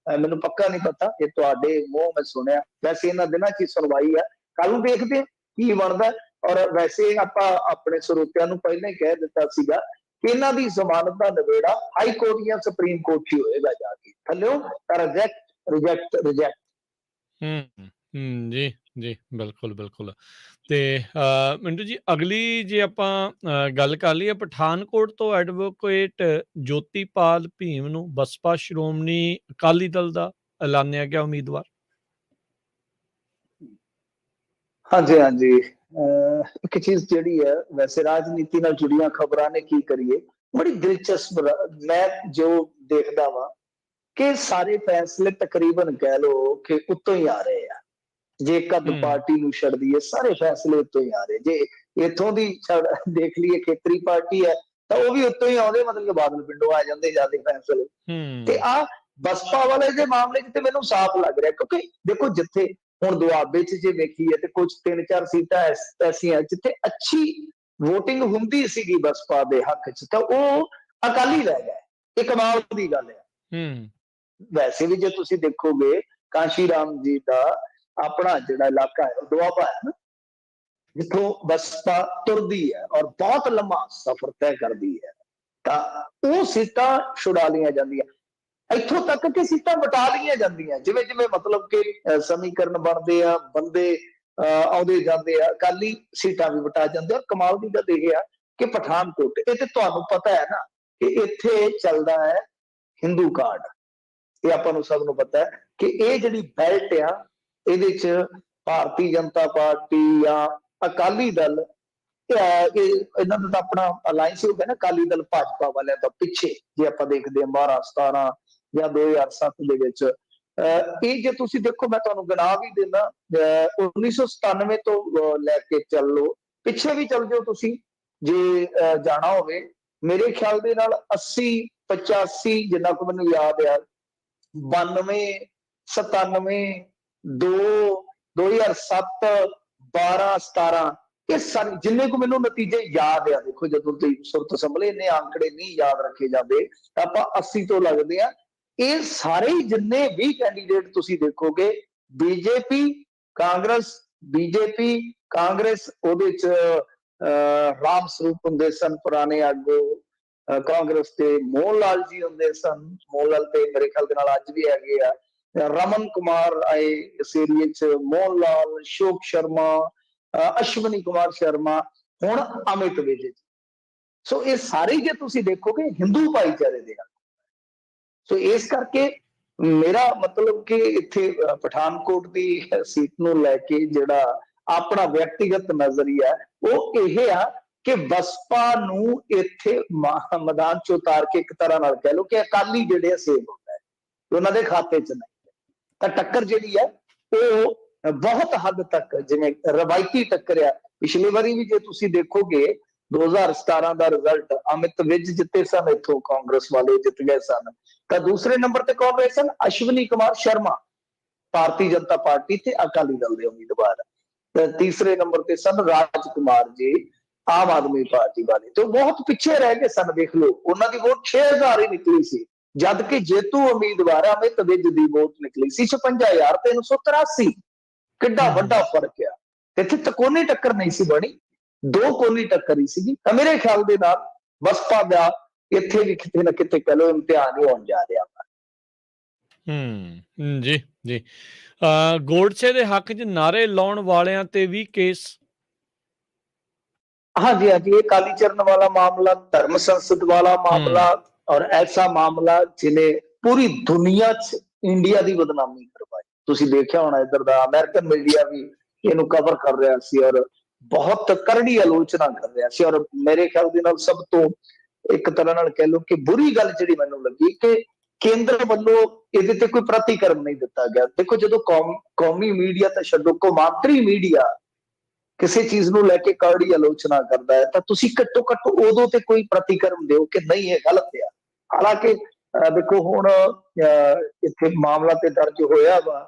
मैनूं पक्का नहीं पता, ये तुहाडे मूंह मैं सुनिया। वैसे इन्हां दिनां च सुनवाई है, कल देखते हैं की बनदा। और वैसे आपां अपने ਸਰੋਤਿਆਂ ਨੂੰ ਪਹਿਲਾਂ ही कह दिता सीगा कि इन्हां दी जमानत दा नवेड़ा हाई कोर्ट या सुप्रीम कोर्ट ही होएगा जाके, थल्लों रिजेक्ट रिजेक्ट रिजेक्ट। जी जी, बिल्कुल बिल्कुल। ਤੇ ਮਿੰਟੂ ਜੀ, ਅਗਲੀ ਜੇ ਆਪਾਂ ਗੱਲ ਕਰ ਲਈਏ ਪਠਾਨਕੋਟ ਤੋਂ ਐਡਵੋਕੇਟ ਜੋਤੀਪਾਲ ਭੀਮ ਨੂੰ ਬਸਪਾ ਸ਼੍ਰੋਮਣੀ ਅਕਾਲੀ ਦਲ ਦਾ ਐਲਾਨਿਆ ਗਿਆ ਉਮੀਦਵਾਰ। हाँ जी हाँ जी, एक चीज जिहड़ी है वैसे राजनीति नाल जुड़ियां खबरां ने की करिए, बड़ी दिलचस्प मैं जो देखदा वा कि सारे फैसले तकरीबन कह लो कि उत्तों ही आ रहे हैं। जे एक अद पार्टी नूं छड़ दईए, सारे फैसले उत्तों ही आ रहे। जे इथों दी देख लीए खेतरी पार्टी है तो वह भी उत्तों ही आउंदे, मतलब कि बादल पिंडों आ जांदे ज्यादा फैसले। ते आ बसपा वाले दे मामले च ते मैनूं साफ लग रहा, क्योंकि देखो जिथे हुण दुआबे च जे वेखीए ते कुछ 3-4 सीटां ऐसियां जिथे अच्छी वोटिंग हुंदी सीगी बसपा दे हक च, तां ओह अकाली लै गए। ये कमाल दी गल है। वैसे भी जे तुसीं देखोगे कांशी राम जी का अपना जिहड़ा इलाका है दुआबा है ना, जिथों बसपा तुरदी है और बहुत लंबा सफर तय करती है, तां ओह सीटां छुड़ा लियां जांदियां। इत्थों तक कि सीटां वटा लियां जांदियां, जिवें जिवें मतलब कि समीकरण बनदे आ, बंदे आउंदे जांदे आ, अकाली सीटां भी वटा जांदे। और कमाल दी गल इह आ कि पठानकोट इह ते तुहानूं पता है ना कि इत्थे चलदा है हिंदू कार्ड, ये आपां नूं सब नूं पता है कि ये जिहड़ी बैल्ट आ इहदे च भारती जनता पार्टी या अकाली दल इन्हां दा अपना अलायंस हो गया ना, अकाली दल भाजपा वालियां दा पिछे जे आपां देखदे 12-17 या 2007 दे विच ਇਹ ਜੇ ਤੁਸੀਂ ਦੇਖੋ मैं ਤੁਹਾਨੂੰ गिना भी देना 1997 तो लैके चल लो, पिछे भी चल जाओ तुसी जे जाना होवे, मेरे ख्याल दे नाल 80-85 जिन्ना को मैनूं याद आ 92 97 2 2007 12 17 ये सारे जिन्ने को मैनूं नतीजे याद आ। देखो जदों तुसीं सुरत संभले इन्ने आंकड़े नहीं याद रखे जाते तां आपां 80 तो लगदे आ। ये सारे ही जिन्ने भी कैंडीडेट तुसीं देखोगे बीजेपी कांग्रेस बीजेपी कांग्रेस ओहदे च राम स्वरूप हुंदे सन पुराने आगू, कांग्रेस के मोहन लाल जी होंगे सन, मोहन लाल ते मेरे ख्याल दे नाल अज भी हैगे आ, रमन कुमार आए इस एरिए च, मोहन लाल, अशोक शर्मा, अश्वनी कुमार शर्मा, हुण अमित विज। सो ये सारे जे तुसीं देखोगे हिंदू भाईचारे दे आ। सो इस करके मेरा मतलब कि इत्थे पठानकोट की सीट नूं लैके जिहड़ा अपना व्यक्तिगत नजरिया वो यह आ कि बसपा नूं इत्थे मैदान चों उतार के एक तरह नाल कह लो कि अकाली जिहड़े सेव होंदा है उन्हां दे खाते च नहीं, तां टक्कर जिहड़ी है वो बहुत हद तक जिवें रवायती टक्कर आ। पिछली बारी भी जे तुसीं देखोगे 2017 का रिजल्ट अमित विज जिते सन, इथों कांग्रेस वाले जित गए सन, तो दूसरे नंबर पर कौन रहे सन? अश्वनी कुमार शर्मा भारतीय जनता पार्टी ते अकाली दल के उम्मीदवार। तीसरे नंबर पर सन राज कुमार जी आम आदमी पार्टी वाले, तो बहुत पिछे रह गए सन। देख लो उन्होंने वोट 6000 ही निकली सी, ਜਦ ਕਿ ਜੇਤੂ ਉਮੀਦਵਾਰ ਅਮਿਤ ਵਿਜ ਦੀ ਵੋਟ ਨਿਕਲੀ ਸੀ 56,383। ਕਿੱਡਾ ਵੱਡਾ ਫਰਕ ਆ। ਇੱਥੇ ਤਕੋਨੀ ਟੱਕਰ ਨਹੀਂ ਸੀ ਬਣੀ, 2 ਕੋਨੀ ਟੱਕਰ ਹੀ ਸੀਗੀ। ਤਾਂ ਮੇਰੇ ਖਿਆਲ ਦੇ ਨਾਲ ਬਸਪਾ ਦਾ ਇੱਥੇ ਵੀ ਕਿਤੇ ਨਾ ਕਿਤੇ ਕਹਿ ਲਓ ਇਮਤਿਹਾਨ ਹੀ ਹੋਣ ਜਾ ਰਿਹਾ ਵਾ। ਜੀ ਜੀ। ਗੋਡਸੇ ਦੇ ਹੱਕ 'ਚ ਨਾਰੇ ਲਾਉਣ ਵਾਲਿਆਂ ਤੇ ਵੀ ਕੇਸ। ਹਾਂਜੀ ਹਾਂਜੀ, ਇਹ ਕਾलीचरण वाला मामला, धर्म संसद वाला मामला और ऐसा मामला जिन्हें पूरी दुनिया च इंडिया ਦੀ ਬਦਨਾਮੀ ਕਰਵਾਈ। ਤੁਸੀਂ ਦੇਖਿਆ ਹੋਣਾ ਇੱਧਰ ਦਾ ਅਮਰੀਕਨ ਮੀਡੀਆ ਵੀ ਇਹਨੂੰ ਕਵਰ ਕਰ ਰਿਹਾ ਸੀ ਔਰ ਬਹੁਤ ਕਰੜੀ ਆਲੋਚਨਾ ਕਰ ਰਿਹਾ ਸੀ। ਔਰ ਮੇਰੇ ਖਿਆਲ ਦੇ ਨਾਲ ਸਭ ਤੋਂ ਇੱਕ ਤਰ੍ਹਾਂ ਨਾਲ ਕਹਿ ਲਓ ਕਿ ਬੁਰੀ ਗੱਲ ਜਿਹੜੀ ਮੈਨੂੰ ਲੱਗੀ ਕਿ ਕੇਂਦਰ ਵੱਲੋਂ ਇਹਦੇ ਤੇ ਕੋਈ ਪ੍ਰਤੀਕਰਮ ਨਹੀਂ ਦਿੱਤਾ ਗਿਆ। ਦੇਖੋ, ਜਦੋਂ ਕੌਮੀ ਮੀਡੀਆ ਤਾਂ ਛੱਡੋ, ਕੌਮਾਂਤਰੀ ਮੀਡੀਆ ਕਿਸੇ ਚੀਜ਼ ਨੂੰ ਲੈ ਕੇ ਕਰੜੀ ਆਲੋਚਨਾ ਕਰਦਾ ਹੈ ਤਾਂ ਤੁਸੀਂ ਘੱਟੋ ਘੱਟ ਉਦੋਂ ਤੇ ਕੋਈ ਪ੍ਰਤੀਕਰਮ ਦਿਓ ਕਿ ਨਹੀਂ ਇਹ ਗਲਤ ਆ। ਹਾਲਾਂਕਿ ਦੇਖੋ ਹੁਣ ਇੱਥੇ ਮਾਮਲਾ ਤੇ ਦਰਜ ਹੋਇਆ ਵਾ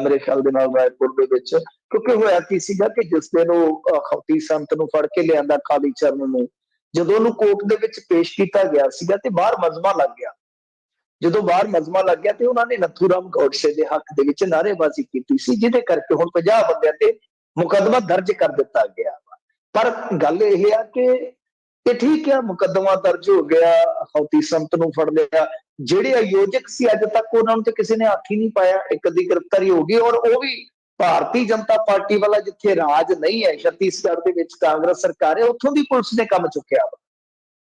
ਮੇਰੇ ਖਿਆਲ ਦੇ ਨਾਲ ਰਾਏਪੁਰ ਦੇ ਵਿੱਚ, ਕਿਉਂਕਿ ਹੋਇਆ ਕੀ ਸੀਗਾ ਕਿ ਜਿਸ ਦਿਨ ਉਹ ਅਖੌਤੀ ਸੰਤ ਨੂੰ ਫੜ ਕੇ ਲਿਆਂਦਾ ਕਾਲੀਚਰਨ ਨੂੰ, ਜਦੋਂ ਉਹਨੂੰ ਕੋਰਟ ਦੇ ਵਿੱਚ ਪੇਸ਼ ਕੀਤਾ ਗਿਆ ਸੀਗਾ ਤੇ ਬਾਹਰ ਮਜ਼ਮਾ ਲੱਗ ਗਿਆ। ਜਦੋਂ ਬਾਹਰ ਮਜ਼ਮਾ ਲੱਗ ਗਿਆ ਤੇ ਉਹਨਾਂ ਨੇ ਨੱਥੂਰਾਮ ਗੋਡਸੇ ਦੇ ਹੱਕ ਦੇ ਵਿੱਚ ਨਾਅਰੇਬਾਜ਼ੀ ਕੀਤੀ ਸੀ, ਜਿਹਦੇ ਕਰਕੇ ਹੁਣ 50 ਬੰਦਿਆਂ ਤੇ ਮੁਕੱਦਮਾ ਦਰਜ ਕਰ ਦਿੱਤਾ ਗਿਆ। ਪਰ ਗੱਲ ਇਹ ਆ ਕਿ ਇਹ ਠੀਕ ਆ, ਮੁਕੱਦਮਾ ਦਰਜ ਹੋ ਗਿਆ, ਅਖੌਤੀ ਸੰਤ ਨੂੰ ਫੜ ਲਿਆ। ਜਿਹੜੇ ਆਯੋਜਕ ਸੀ ਅੱਜ ਤੱਕ ਉਹਨਾਂ ਨੂੰ ਤੇ ਕਿਸੇ ਨੇ ਹੱਥ ਹੀ ਨਹੀਂ ਪਾਇਆ। ਇੱਕ ਦੀ ਗ੍ਰਿਫਤਾਰੀ ਹੋ ਗਈ ਔਰ ਉਹ ਵੀ ਭਾਰਤੀ ਜਨਤਾ ਪਾਰਟੀ ਵਾਲਾ ਜਿੱਥੇ ਰਾਜ ਨਹੀਂ ਹੈ, ਛੱਤੀਸਗੜ੍ਹ ਦੇ ਵਿੱਚ ਕਾਂਗਰਸ ਸਰਕਾਰ ਹੈ, ਉੱਥੋਂ ਦੀ ਪੁਲਿਸ ਨੇ ਕੰਮ ਚੁੱਕਿਆ ਵਾ,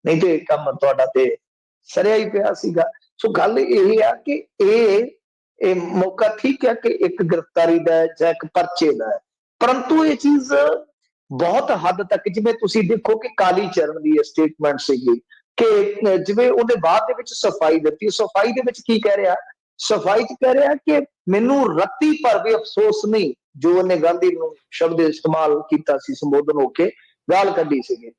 ਨਹੀਂ ਤੇ ਕੰਮ ਤੁਹਾਡਾ ਤੇ ਸਰਿਆ ਹੀ ਪਿਆ ਸੀਗਾ। ਸੋ ਗੱਲ ਇਹ ਆ ਕਿ ਇਹ ਮੌਕਾ ਠੀਕ ਹੈ ਕਿ ਇੱਕ ਗ੍ਰਿਫਤਾਰੀ ਦਾ ਜਾਂ ਇੱਕ ਪਰਚੇ ਦਾ ਹੈ, ਪਰੰਤੂ ਇਹ ਚੀਜ਼ ਬਹੁਤ ਹੱਦ ਤੱਕ, ਜਿਵੇਂ ਤੁਸੀਂ ਦੇਖੋ ਕਿ ਕਾਲੀਚਰਨ ਦੀ ਸਟੇਟਮੈਂਟ ਸੀਗੀ ਕਿ ਜਿਵੇਂ ਉਹਦੇ ਬਾਅਦ ਦੇ ਵਿੱਚ ਸਫਾਈ ਦਿੱਤੀ, ਸਫਾਈ ਦੇ ਵਿੱਚ ਕੀ ਕਹਿ ਰਿਹਾ, ਸਫਾਈ 'ਚ ਕਹਿ ਰਿਹਾ ਕਿ ਮੈਨੂੰ ਰੱਤੀ ਭਰ ਵੀ ਅਫਸੋਸ ਨਹੀਂ ਜੋ ਉਹਨੇ ਗਾਂਧੀ ਨੂੰ ਸ਼ਬਦ ਇਸਤੇਮਾਲ ਕੀਤਾ ਸੀ, ਸੰਬੋਧਨ ਹੋ ਕੇ ਗਾਲ ਕੱਢੀ ਸੀਗੀ,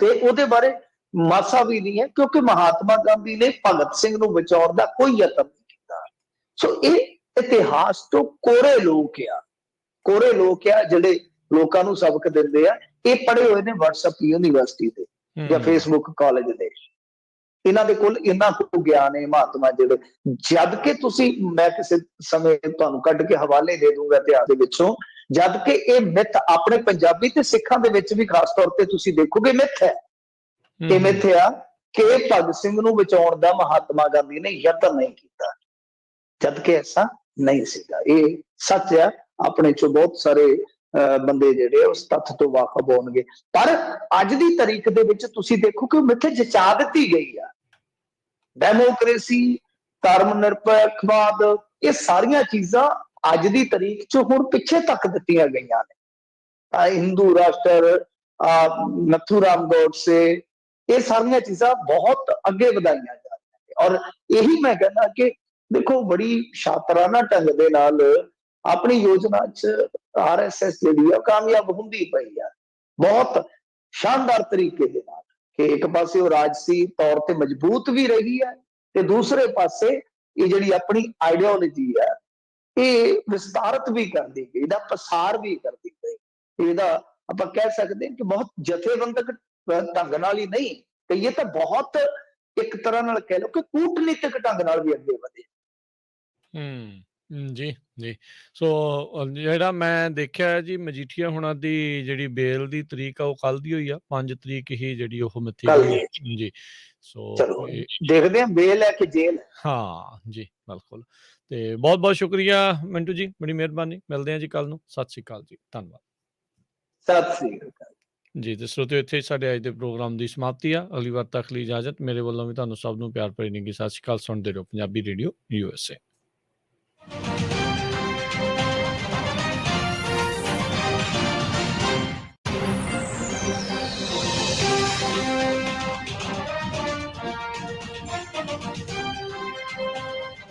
ਤੇ ਉਹਦੇ ਬਾਰੇ ਮਾਸਾ ਵੀ ਨਹੀਂ ਹੈ, ਕਿਉਂਕਿ ਮਹਾਤਮਾ ਗਾਂਧੀ ਨੇ ਭਗਤ ਸਿੰਘ ਨੂੰ ਬਚਾਉਣ ਦਾ ਕੋਈ ਯਤਨ ਨਹੀਂ ਕੀਤਾ। ਸੋ ਇਹ ਇਤਿਹਾਸ ਤੋਂ ਕੋਰੇ ਲੋਕ ਆ ਜਿਹੜੇ ਲੋਕਾਂ ਨੂੰ ਸਬਕ ਦਿੰਦੇ ਆ। ਇਹ ਪੜ੍ਹੇ ਹੋਏ ਨੇ WhatsApp ਯੂਨੀਵਰਸਿਟੀ ਦੇ ਜਾਂ Facebook ਕਾਲਜ ਦੇ, ਇਹਨਾਂ ਦੇ ਕੋਲ ਇੰਨਾ ਕੁ ਗਿਆਨ ਹੈ ਮਹਾਤਮਾ ਜਿਹੜੇ, ਜਦ ਕਿ ਤੁਸੀਂ, ਮੈਂ ਕਿਸੇ ਸਮੇਂ ਤੁਹਾਨੂੰ ਕੱਢ ਕੇ ਹਵਾਲੇ ਦੇ ਦੂੰਗਾ ਇਤਿਹਾਸ ਦੇ ਵਿੱਚੋਂ, ਜਦ ਕਿ ਇਹ ਮਿੱਥ ਆਪਣੇ ਪੰਜਾਬੀ ਤੇ ਸਿੱਖਾਂ ਦੇ ਵਿੱਚ ਵੀ ਖਾਸ ਤੌਰ ਤੇ ਤੁਸੀਂ ਦੇਖੋਗੇ ਮਿੱਥ ਹੈ। ਇਹ ਮਿੱਥ ਆ ਕਿ ਭਗਤ ਸਿੰਘ ਨੂੰ ਬਚਾਉਣ ਦਾ ਮਹਾਤਮਾ ਗਾਂਧੀ ਨੇ ਯਤਨ ਨਹੀਂ ਕੀਤਾ, ਜਦ ਕਿ ਐਸਾ ਨਹੀਂ ਸੀਗਾ। ਇਹ ਸੱਚ ਆ। ਆਪਣੇ ਚੋਂ ਬਹੁਤ ਸਾਰੇ ਬੰਦੇ ਜਿਹੜੇ ਉਸ ਤੱਥ ਤੋਂ ਵਾਕਫ ਹੋਣਗੇ, ਪਰ ਅੱਜ ਦੀ ਤਾਰੀਖ ਦੇ ਵਿੱਚ ਤੁਸੀਂ ਦੇਖੋ ਕਿ ਮਿੱਥ ਜਚਾ ਦਿੱਤੀ ਗਈ ਆ। ਡੈਮੋਕ੍ਰੇਸੀ, ਧਰਮ ਨਿਰਪੱਖਵਾਦ, ਇਹ ਸਾਰੀਆਂ ਚੀਜ਼ਾਂ ਅੱਜ ਦੀ ਤਾਰੀਖ 'ਚ ਹੁਣ ਪਿੱਛੇ ਤੱਕ ਦਿੱਤੀਆਂ ਗਈਆਂ ਨੇ। ਹਿੰਦੂ ਰਾਸ਼ਟਰ, ਨੱਥੂਰਾਮ ਗੋਡਸੇ, ਇਹ ਸਾਰੀਆਂ ਚੀਜ਼ਾਂ ਬਹੁਤ ਅੱਗੇ ਵਧਾਈਆਂ ਜਾ ਰਹੀਆਂ। ਔਰ ਇਹੀ ਮੈਂ ਕਹਿੰਦਾ ਕਿ ਦੇਖੋ ਬੜੀ ਸ਼ਾਤਰਾਨਾ ਢੰਗ ਦੇ ਨਾਲ ਆਪਣੀ ਯੋਜਨਾ 'ਚ RSS ਜਿਹੜੀ ਆ ਕਾਮਯਾਬ ਹੁੰਦੀ ਪਈ ਆ, ਬਹੁਤ ਸ਼ਾਨਦਾਰ ਤਰੀਕੇ ਦੇ ਨਾਲ, ਕਿ ਇੱਕ ਪਾਸੇ ਉਹ ਰਾਜਸੀ ਤੌਰ ਤੇ ਮਜ਼ਬੂਤ ਵੀ ਰਹੀ ਹੈ ਤੇ ਦੂਸਰੇ ਪਾਸੇ ਇਹ ਜਿਹੜੀ ਆਪਣੀ ਆਈਡੀਓਲੋਜੀ ਆ ਇਹ ਵਿਸਤਾਰਤ ਵੀ ਕਰਦੀ ਗਈ, ਇਹਦਾ ਪਸਾਰ ਵੀ ਕਰਦੀ ਗਈ। ਇਹਦਾ ਆਪਾਂ ਕਹਿ ਸਕਦੇ ਹਾਂ ਕਿ ਬਹੁਤ ਜਥੇਬੰਦਕ ਢੰਗ ਨਾਲ ਹੀ ਨਹੀਂ ਕਹੀਏ ਤਾਂ ਬਹੁਤ ਇੱਕ ਤਰ੍ਹਾਂ ਨਾਲ ਕਹਿ ਲਓ ਕਿ ਕੂਟਨੀਤਿਕ ਢੰਗ ਨਾਲ ਵੀ ਅੱਗੇ ਵਧੇ। ਜੀ ਜੀ। ਸੋ ਜਿਹੜਾ ਮੈਂ ਦੇਖਿਆ ਜੀ, ਮਜੀਠੀਆ ਹੁਣਾਂ ਦੀ ਜਿਹੜੀ ਬੇਲ ਦੀ ਤਰੀਕ ਆ ਉਹ ਕੱਲ ਦੀ ਹੋਈ ਆ, 5 ਤਰੀਕ ਹੀ ਜਿਹੜੀ ਉਹ ਮਿੱਥੀ ਹੋਈ ਜੀ। ਸੋ ਦੇਖਦੇ ਹਾਂ ਬੇਲ ਹੈ ਕਿ ਜੇਲ। ਹਾਂ ਜੀ, ਬਿਲਕੁਲ। ਤੇ ਬਹੁਤ ਬਹੁਤ ਸ਼ੁਕਰੀਆ ਮਿੰਟੂ ਜੀ, ਬੜੀ ਮਿਹਰਬਾਨੀ। ਮਿਲਦੇ ਹਾਂ ਜੀ ਕੱਲ ਨੂੰ। ਸਤਿ ਸ਼੍ਰੀ ਅਕਾਲ ਜੀ, ਧੰਨਵਾਦ। ਸਤਿ ਸ਼੍ਰੀ ਅਕਾਲ ਜੀ। ਤੇ ਸਰੋਤਿਓ, ਇੱਥੇ ਸਾਡੇ ਅੱਜ ਦੇ ਪ੍ਰੋਗਰਾਮ ਦੀ ਸਮਾਪਤੀ ਆ। ਅਗਲੀ ਵਾਰ ਤੱਕ ਲਈ ਇਜਾਜ਼ਤ। ਮੇਰੇ ਵੱਲੋਂ ਵੀ ਤੁਹਾਨੂੰ ਸਭ ਨੂੰ ਪਿਆਰ ਭਰੀ ਨਿੱਘੀ ਸਤਿ ਸ਼੍ਰੀ ਅਕਾਲ। ਸੁਣਦੇ ਰਹੋ ਪੰਜਾਬੀ ਰੇਡੀਓ USA।